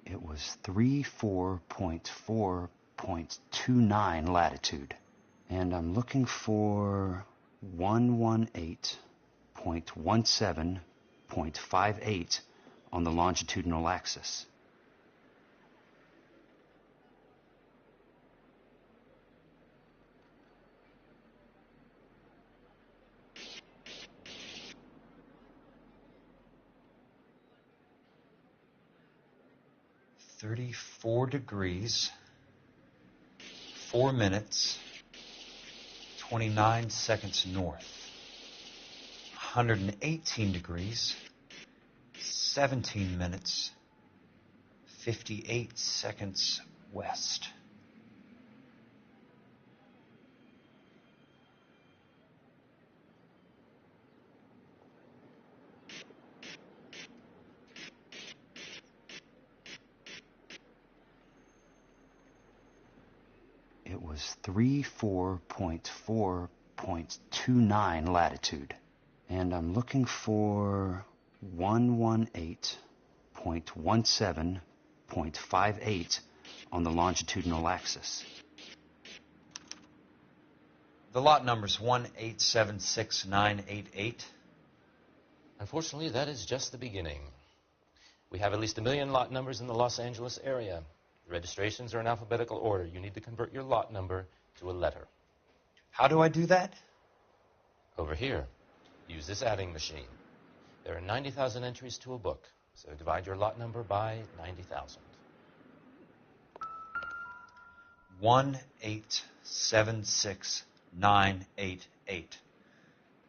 It was 34.4.29 latitude. And I'm looking for 118.17.58 on the longitudinal axis. .34 degrees, 4 minutes, 29 seconds north. 118 degrees, 17 minutes, 58 seconds west. It was 34.4.29 latitude. And I'm looking for 118.17.58 on the longitudinal axis. The lot number's 1876988. Unfortunately, that is just the beginning. We have at least 1 million lot numbers in the Los Angeles area. The registrations are in alphabetical order. You need to convert your lot number to a letter. How do I do that? Over here. Use this adding machine. There are 90,000 entries to a book, so divide your lot number by 90,000. 1876988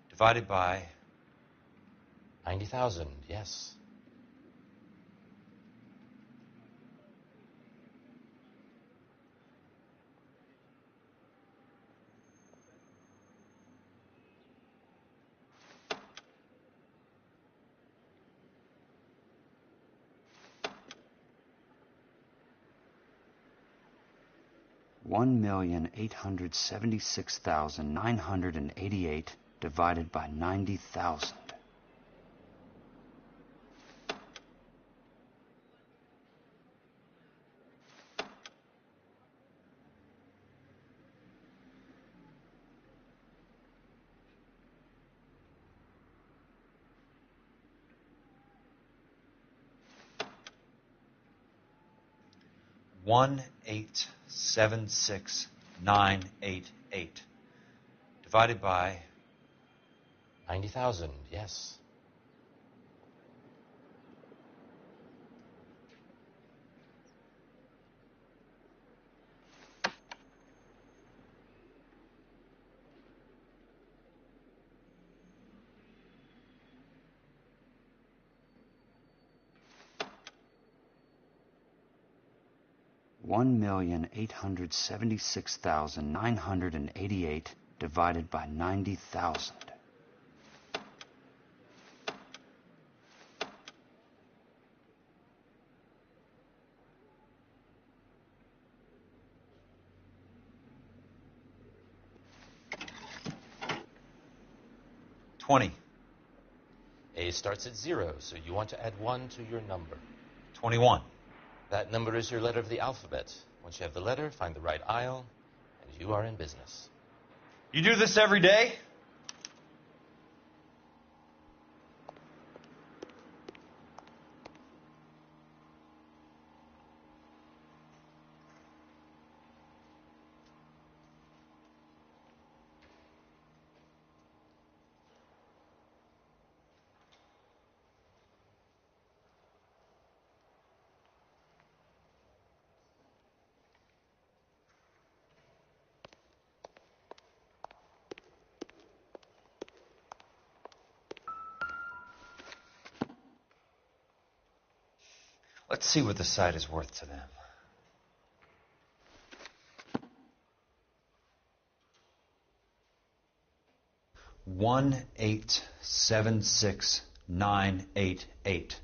divided by 90,000, yes. $1,876,988 divided by 90,000. $1,876,988 divided by 90,000, yes. $1,876,988 divided by 90,000. $20. A starts at 0, so you want to add 1 to your number. 21. That number is your letter of the alphabet. Once you have the letter, find the right aisle, and you are in business. You do this every day? Let's see what the site is worth to them. $1,876,988.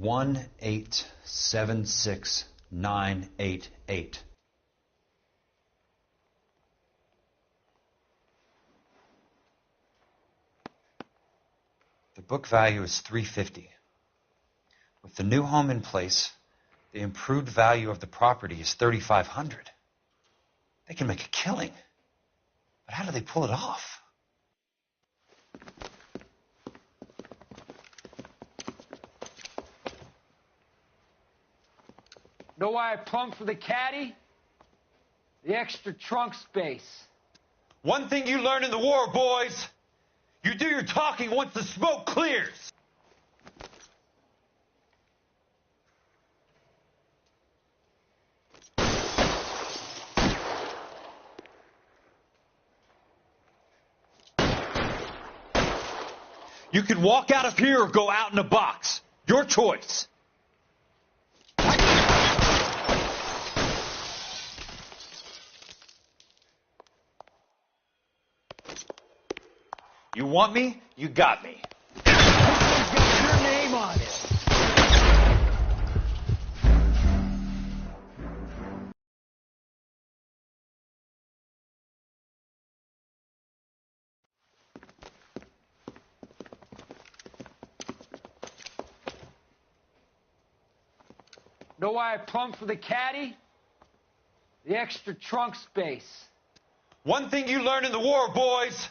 $1,876,988. The book value is $350. With the new home in place, the improved value of the property is $3,500. They can make a killing. But how do they pull it off? Know why I plumbed for the caddy? The extra trunk space. One thing you learn in the war, boys. You do your talking once the smoke clears. You can walk out of here or go out in a box. Your choice. You want me? You got me. Got your name on it. Know why I plumbed for the caddy? The extra trunk space. One thing you learn in the war, boys.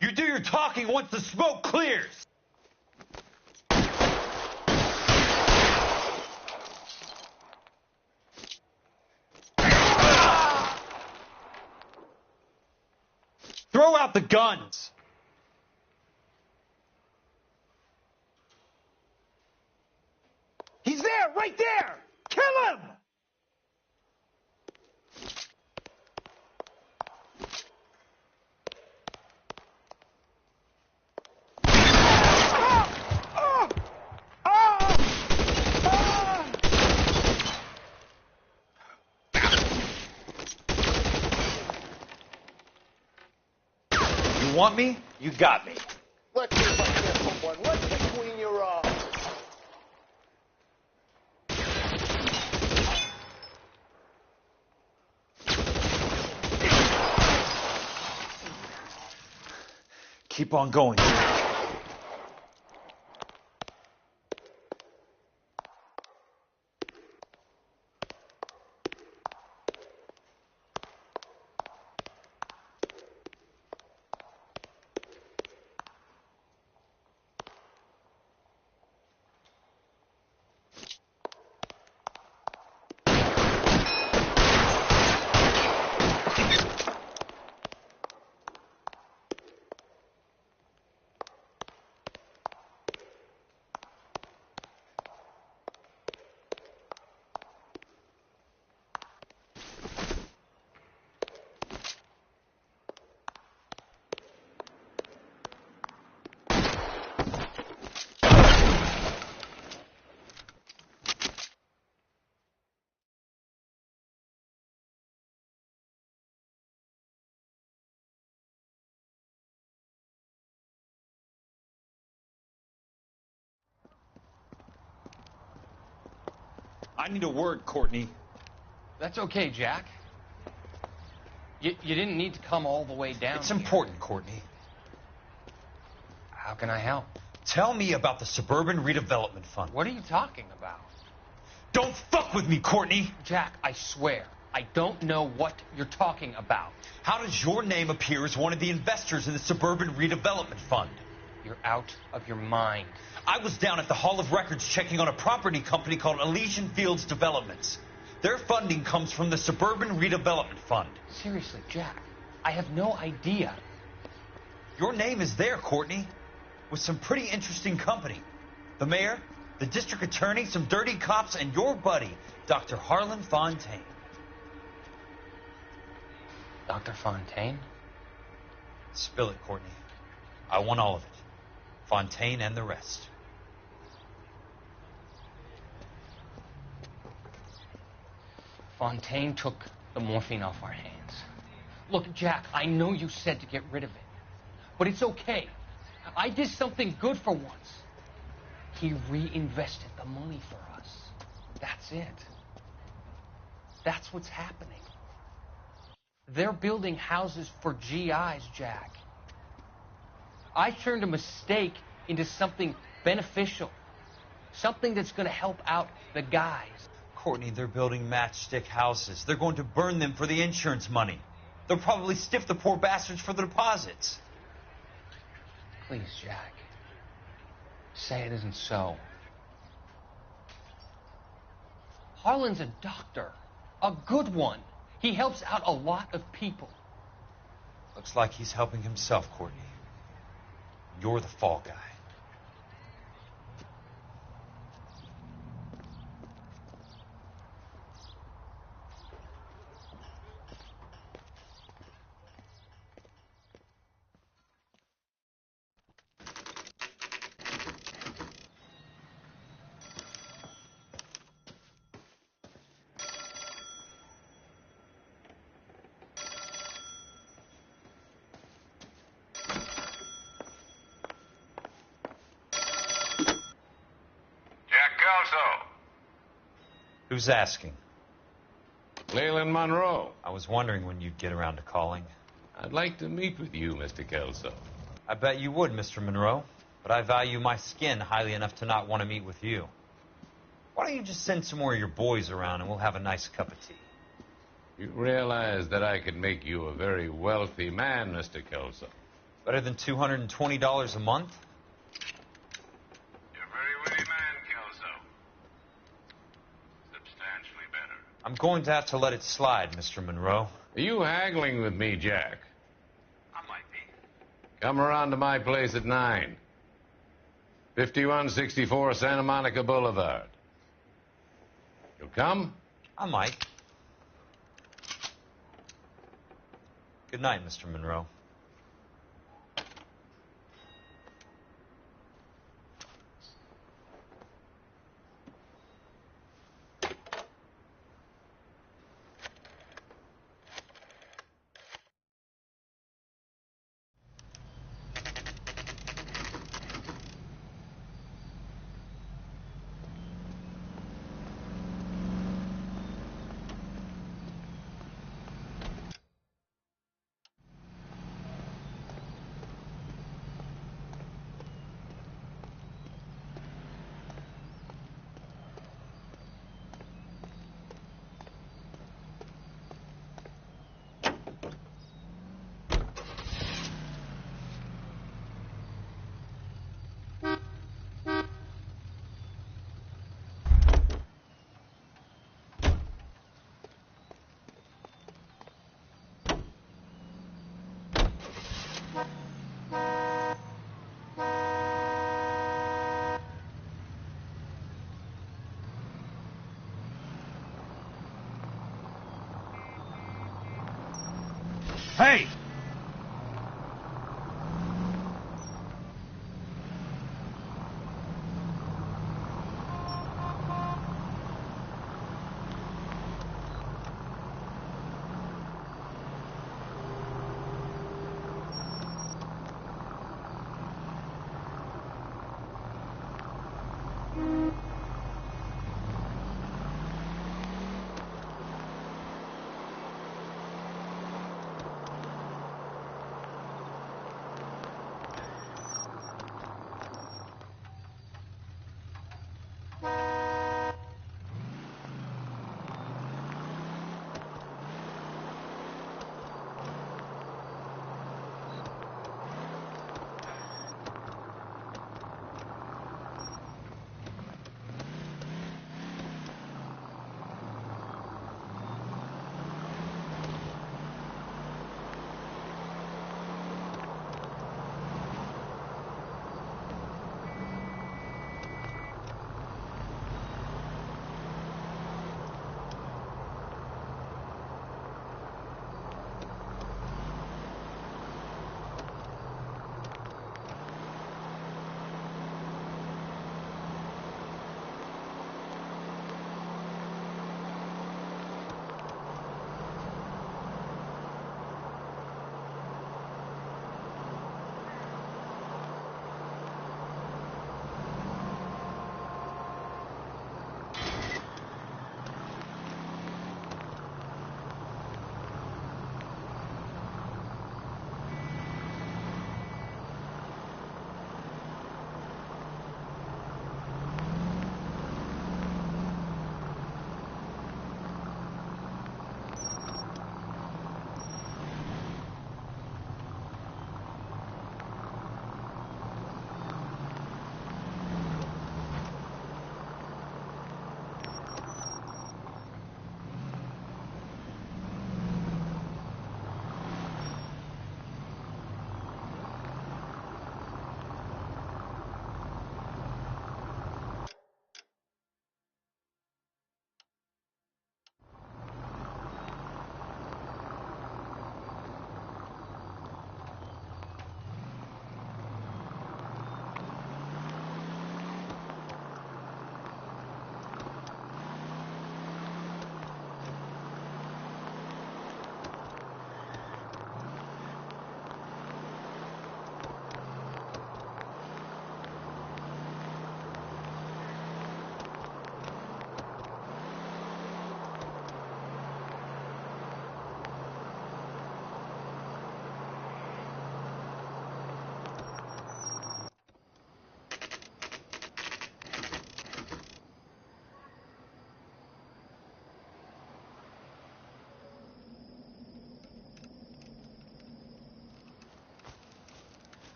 You do your talking once the smoke clears. Throw out the guns! He's there, right there! Kill him! You want me? You got me. Let's see if I can put one right between your eyes. Keep on going. I need a word, Courtney. That's okay, Jack. You didn't need to come all the way down. It's important, Courtney. How can I help? Tell me about the Suburban Redevelopment Fund. What are you talking about? Don't fuck with me, Courtney! Jack, I swear, I don't know what you're talking about. How does your name appear as one of the investors in the Suburban Redevelopment Fund? You're out of your mind. I was down at the Hall of Records checking on a property company called Elysian Fields Developments. Their funding comes from the Suburban Redevelopment Fund. Seriously, Jack, I have no idea. Your name is there, Courtney, with some pretty interesting company. The mayor, the district attorney, some dirty cops, and your buddy, Dr. Harlan Fontaine. Dr. Fontaine? Spill it, Courtney. I want all of it. Fontaine and the rest. Fontaine took the morphine off our hands. Look, Jack, I know you said to get rid of it, but it's okay. I did something good for once. He reinvested the money for us. That's it. That's what's happening. They're building houses for GIs, Jack. I turned a mistake into something beneficial. Something that's going to help out the guys. Courtney, they're building matchstick houses. They're going to burn them for the insurance money. They'll probably stiff the poor bastards for the deposits. Please, Jack. Say it isn't so. Harlan's a doctor. A good one. He helps out a lot of people. Looks like he's helping himself, Courtney. You're the fall guy. Who's asking? Leyland Monroe. I was wondering when you'd get around to calling. I'd like to meet with you, Mr. Kelso. I bet you would, Mr. Monroe. But I value my skin highly enough to not want to meet with you. Why don't you just send some more of your boys around and we'll have a nice cup of tea? You realize that I could make you a very wealthy man, Mr. Kelso. Better than $220 a month? I'm going to have to let it slide, Mr. Monroe. Are you haggling with me, Jack? I might be. Come around to my place at 9. 5164 Santa Monica Boulevard. You'll come? I might. Good night, Mr. Monroe. Hey!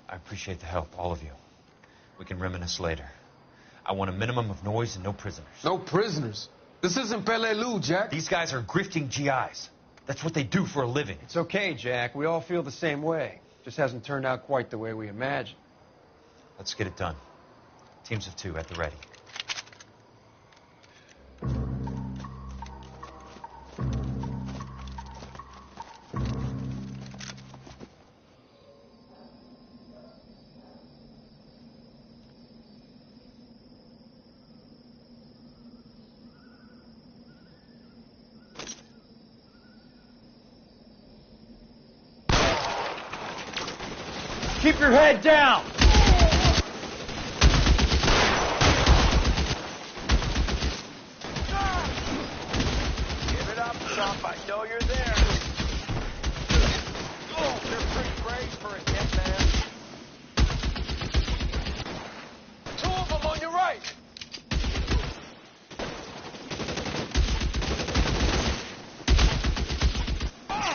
I appreciate the help, all of you. We can reminisce later. I want a minimum of noise and no prisoners. No prisoners? This isn't Peleliu, Jack. These guys are grifting GIs. That's what they do for a living. It's okay, Jack. We all feel the same way. Just hasn't turned out quite the way we imagined. Let's get it done. Teams of 2 at the ready. Keep your head down! Give it up, Trump. I know you're there. Oh, they're pretty brave for a hit, man. 2 of them on your right.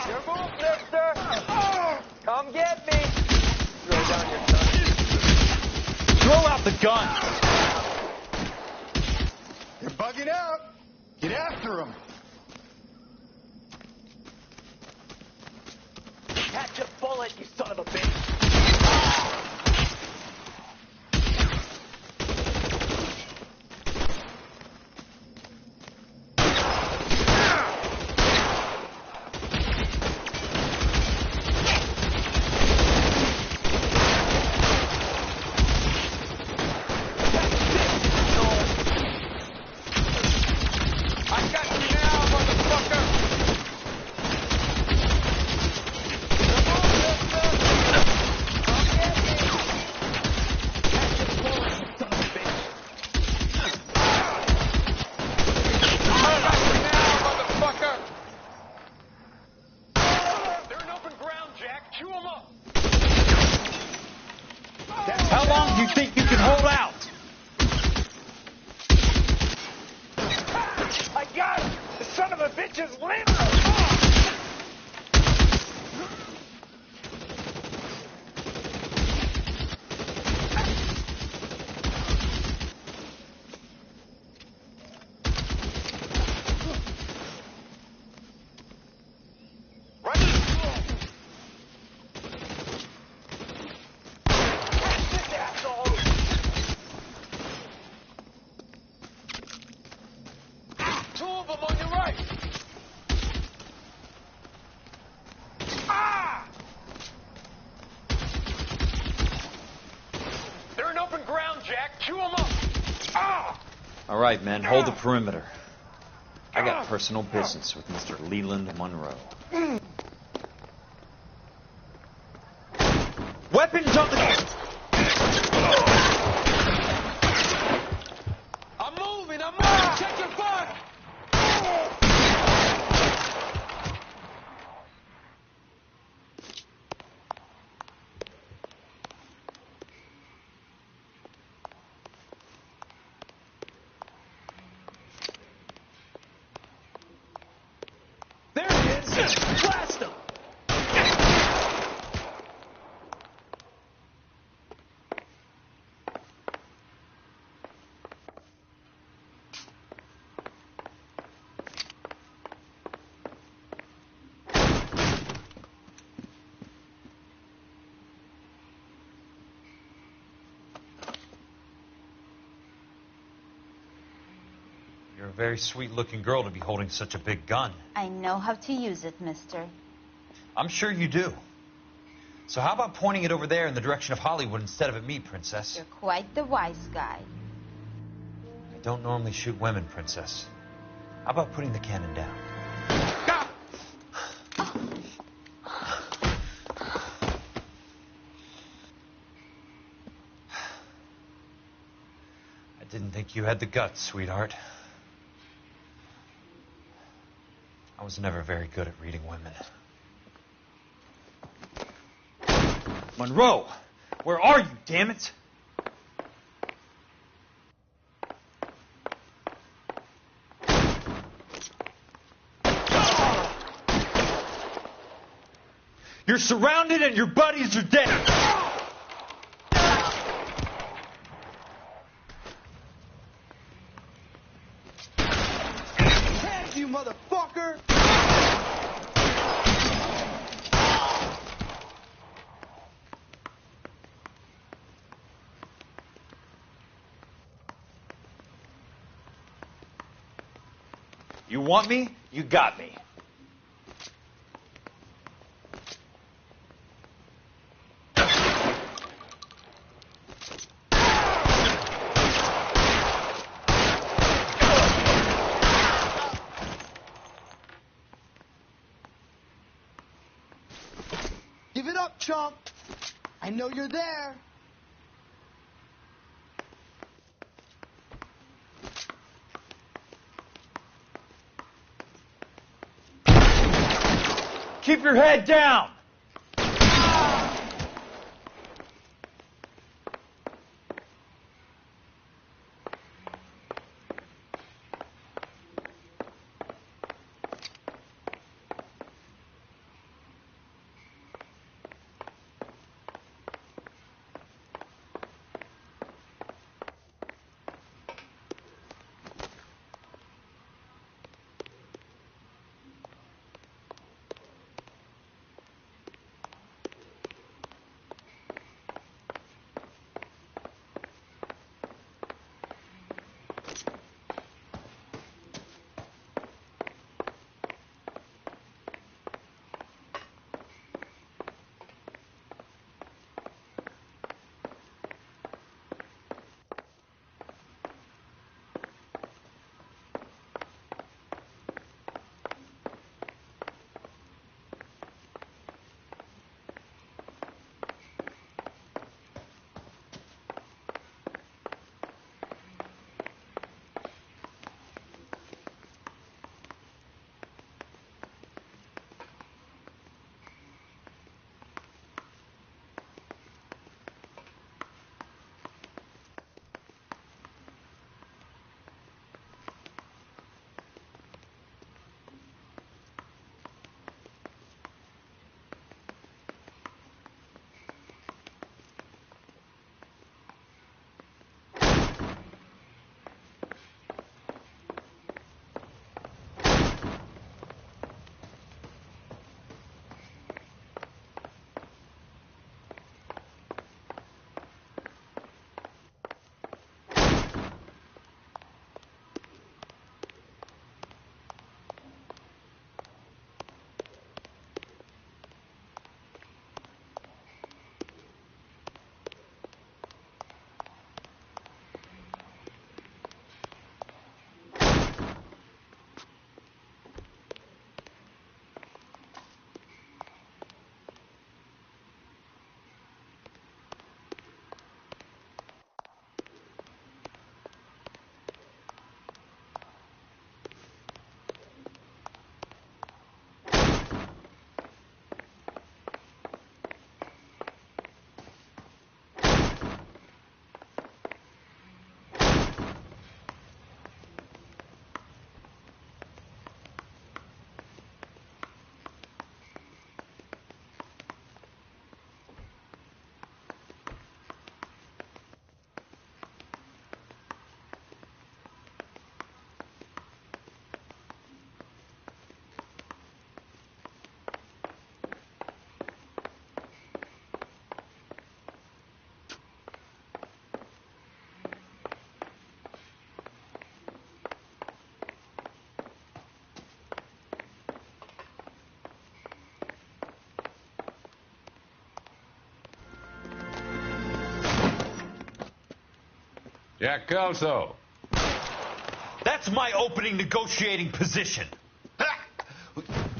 Your move, mister. Come get me. Throw down your gun. Throw out the gun! You're bugging out. Get after him. Catch a bullet, you son of a bitch. How long do you think you can hold out? I got him! The son of a bitch is limp! All right, men, hold the perimeter. I got personal business with Mr. Leland Monroe. Weapons on the... I'm moving! Check your fire! There he is! Blast him! You're a very sweet-looking girl to be holding such a big gun. I know how to use it, mister. I'm sure you do. So how about pointing it over there in the direction of Hollywood instead of at me, Princess? You're quite the wise guy. I don't normally shoot women, Princess. How about putting the cannon down? I didn't think you had the guts, sweetheart. I was never very good at reading women. Monroe! Where are you, damn it? You're surrounded and your buddies are dead. Hands, you motherfucker! want me? You got me. Give it up, chump. I know you're there. Keep your head down! Jack Kelso. That's my opening negotiating position.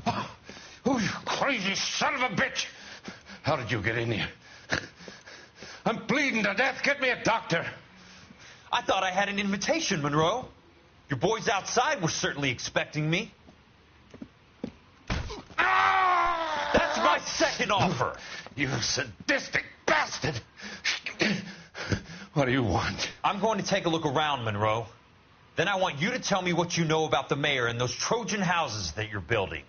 Oh, you crazy son of a bitch! How did you get in here? I'm bleeding to death. Get me a doctor. I thought I had an invitation, Monroe. Your boys outside were certainly expecting me. That's my second offer. You sadistic bastard. What do you want? I'm going to take a look around, Monroe. Then I want you to tell me what you know about the mayor and those Trojan houses that you're building.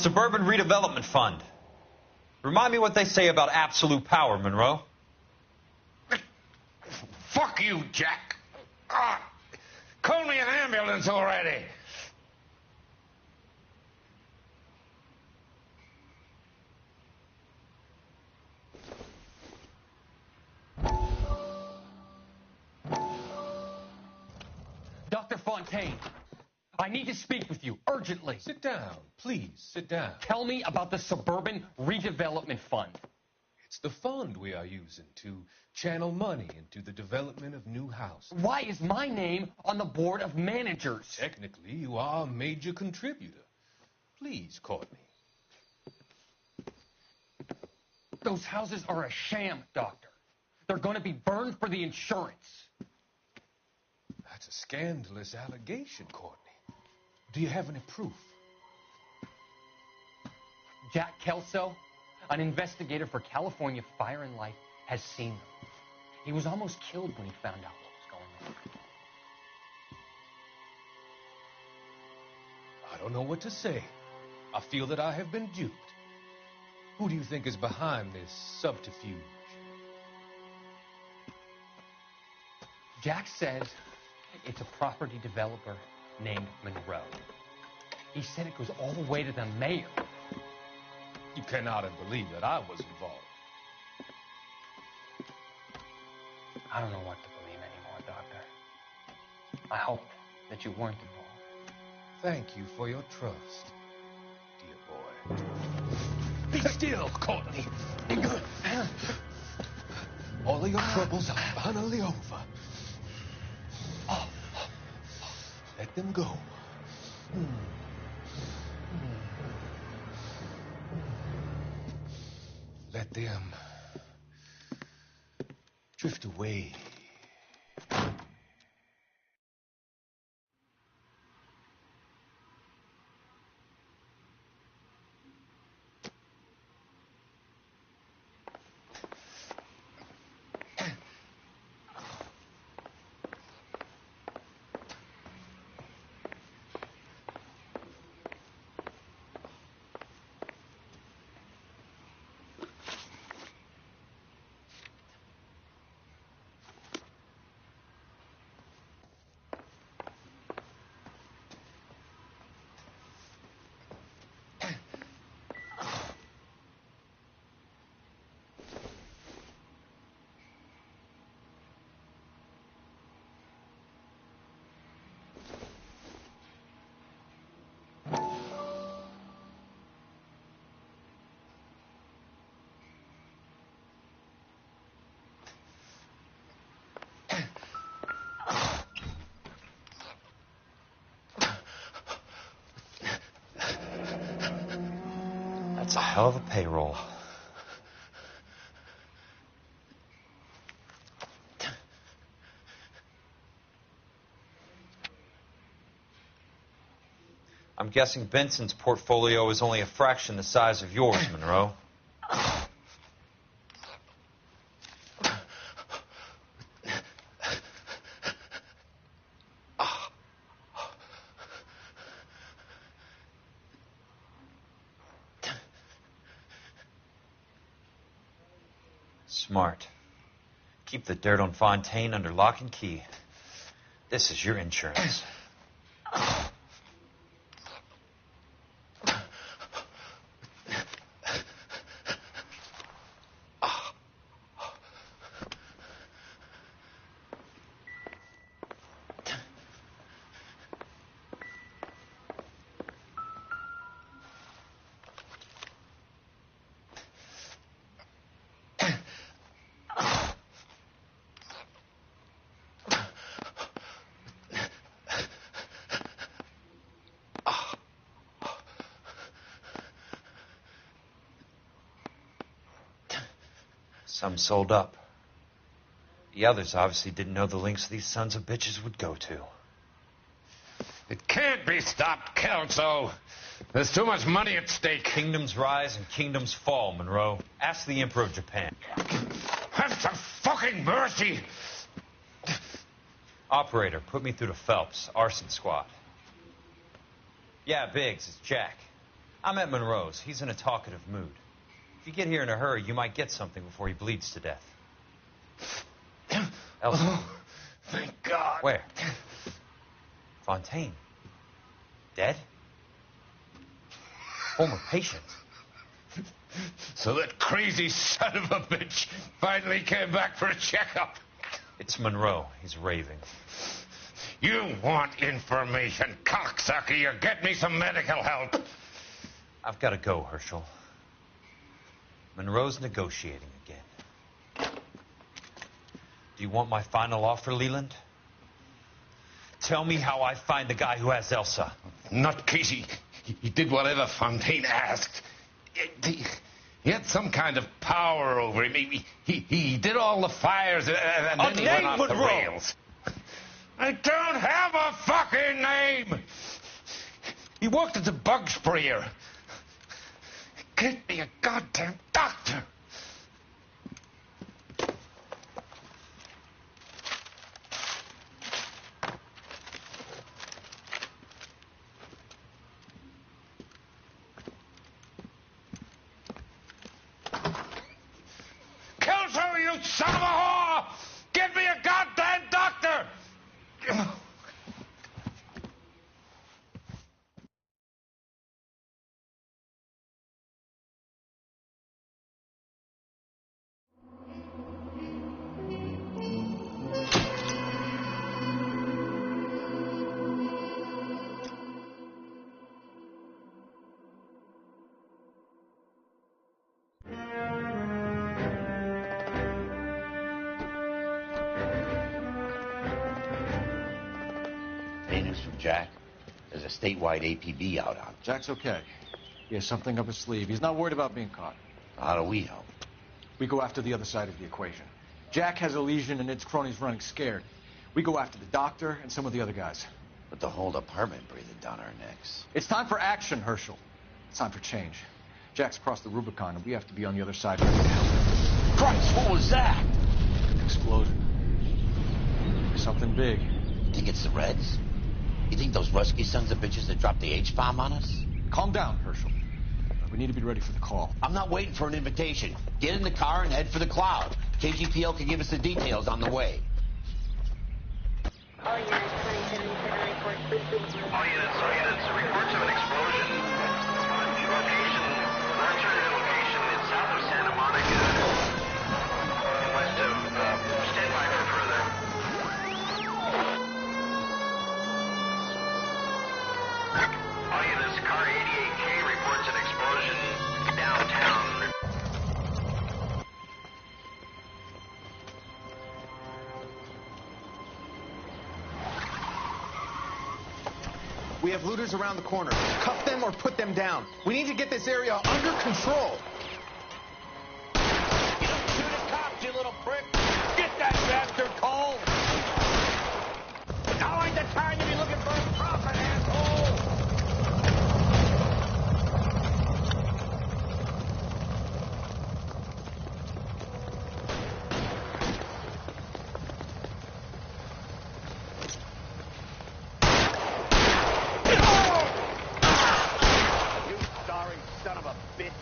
Suburban Redevelopment Fund. Remind me what they say about absolute power, Monroe. Fuck you, Jack. Call me an ambulance already. Dr. Fontaine, I need to speak with you urgently. Sit down. Please, sit down. Tell me about the Suburban Redevelopment Fund. It's the fund we are using to channel money into the development of new houses. Why is my name on the board of managers? Technically, you are a major contributor. Please, Courtney. Those houses are a sham, Doctor. They're going to be burned for the insurance. That's a scandalous allegation, Courtney. Do you have any proof? Jack Kelso, an investigator for California Fire and Life, has seen them. He was almost killed when he found out what was going on. I don't know what to say. I feel that I have been duped. Who do you think is behind this subterfuge? Jack says it's a property developer named Monroe. He said it goes all the way to the mayor. You cannot believe that I was involved. I don't know what to believe anymore, Doctor. I hope that you weren't involved. Thank you for your trust, dear boy. Be still, Courtney. All of your troubles are finally over. Let them go. Let them drift away. That's a hell of a payroll. I'm guessing Benson's portfolio is only a fraction the size of yours, Monroe. Smart. Keep the dirt on Fontaine under lock and key. This is your insurance. Some sold up. The others obviously didn't know the lengths these sons of bitches would go to. It can't be stopped, Kelso. There's too much money at stake. Kingdoms rise and kingdoms fall, Monroe. Ask the Emperor of Japan. Have some fucking mercy! Operator, put me through to Phelps, arson squad. Yeah, Biggs, it's Jack. I'm at Monroe's. He's in a talkative mood. If you get here in a hurry, you might get something before he bleeds to death. Elsa. Oh, thank God. Where? Fontaine. Dead? Former patient. So that crazy son of a bitch finally came back for a checkup. It's Monroe. He's raving. You want information, cocksucker. You get me some medical help. I've got to go, Herschel. Monroe's negotiating again. Do you want my final offer, Leland? Tell me how I find the guy who has Elsa. Nutcase, he did whatever Fontaine asked. He had some kind of power over him. He did all the fires, and then he went off the rails. I don't have a fucking name! He worked as a bug sprayer. Get me a goddamn doctor! Kelso, you son of a whore! Get me a goddamn doctor! News from Jack. There's a statewide APB out on. Jack's okay. He has something up his sleeve. He's not worried about being caught. How do we help? We go after the other side of the equation. Jack has a lesion and its cronies running scared. We go after the doctor and some of the other guys. But the whole department breathing down our necks. It's time for action, Herschel. It's time for change. Jack's crossed the Rubicon, and we have to be on the other side right now. Christ, what was that? Explosion. Something big. You think it's the Reds? You think those Rusky sons of bitches that dropped the H-bomb on us? Calm down, Herschel. We need to be ready for the call. I'm not waiting for an invitation. Get in the car and head for the cloud. KGPL can give us the details on the way. All units, reports of an explosion. Location, alternative location. It's south of Santa Monica. West of, stand by for further. All units, car 88K reports an explosion downtown. We have looters around the corner. Cuff them or put them down. We need to get this area under control. You don't shoot at cops, you little prick. Get that bastard cold. Now ain't the time to be looking for a profit, asshole. Son of a bitch.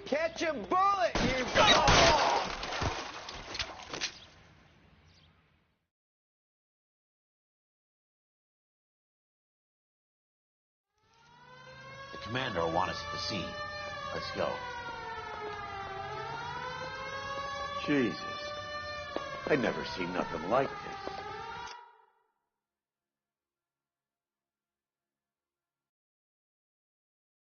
Catch a bullet, you... The commander will want us at the scene. Let's go. Jesus. I never seen nothing like this.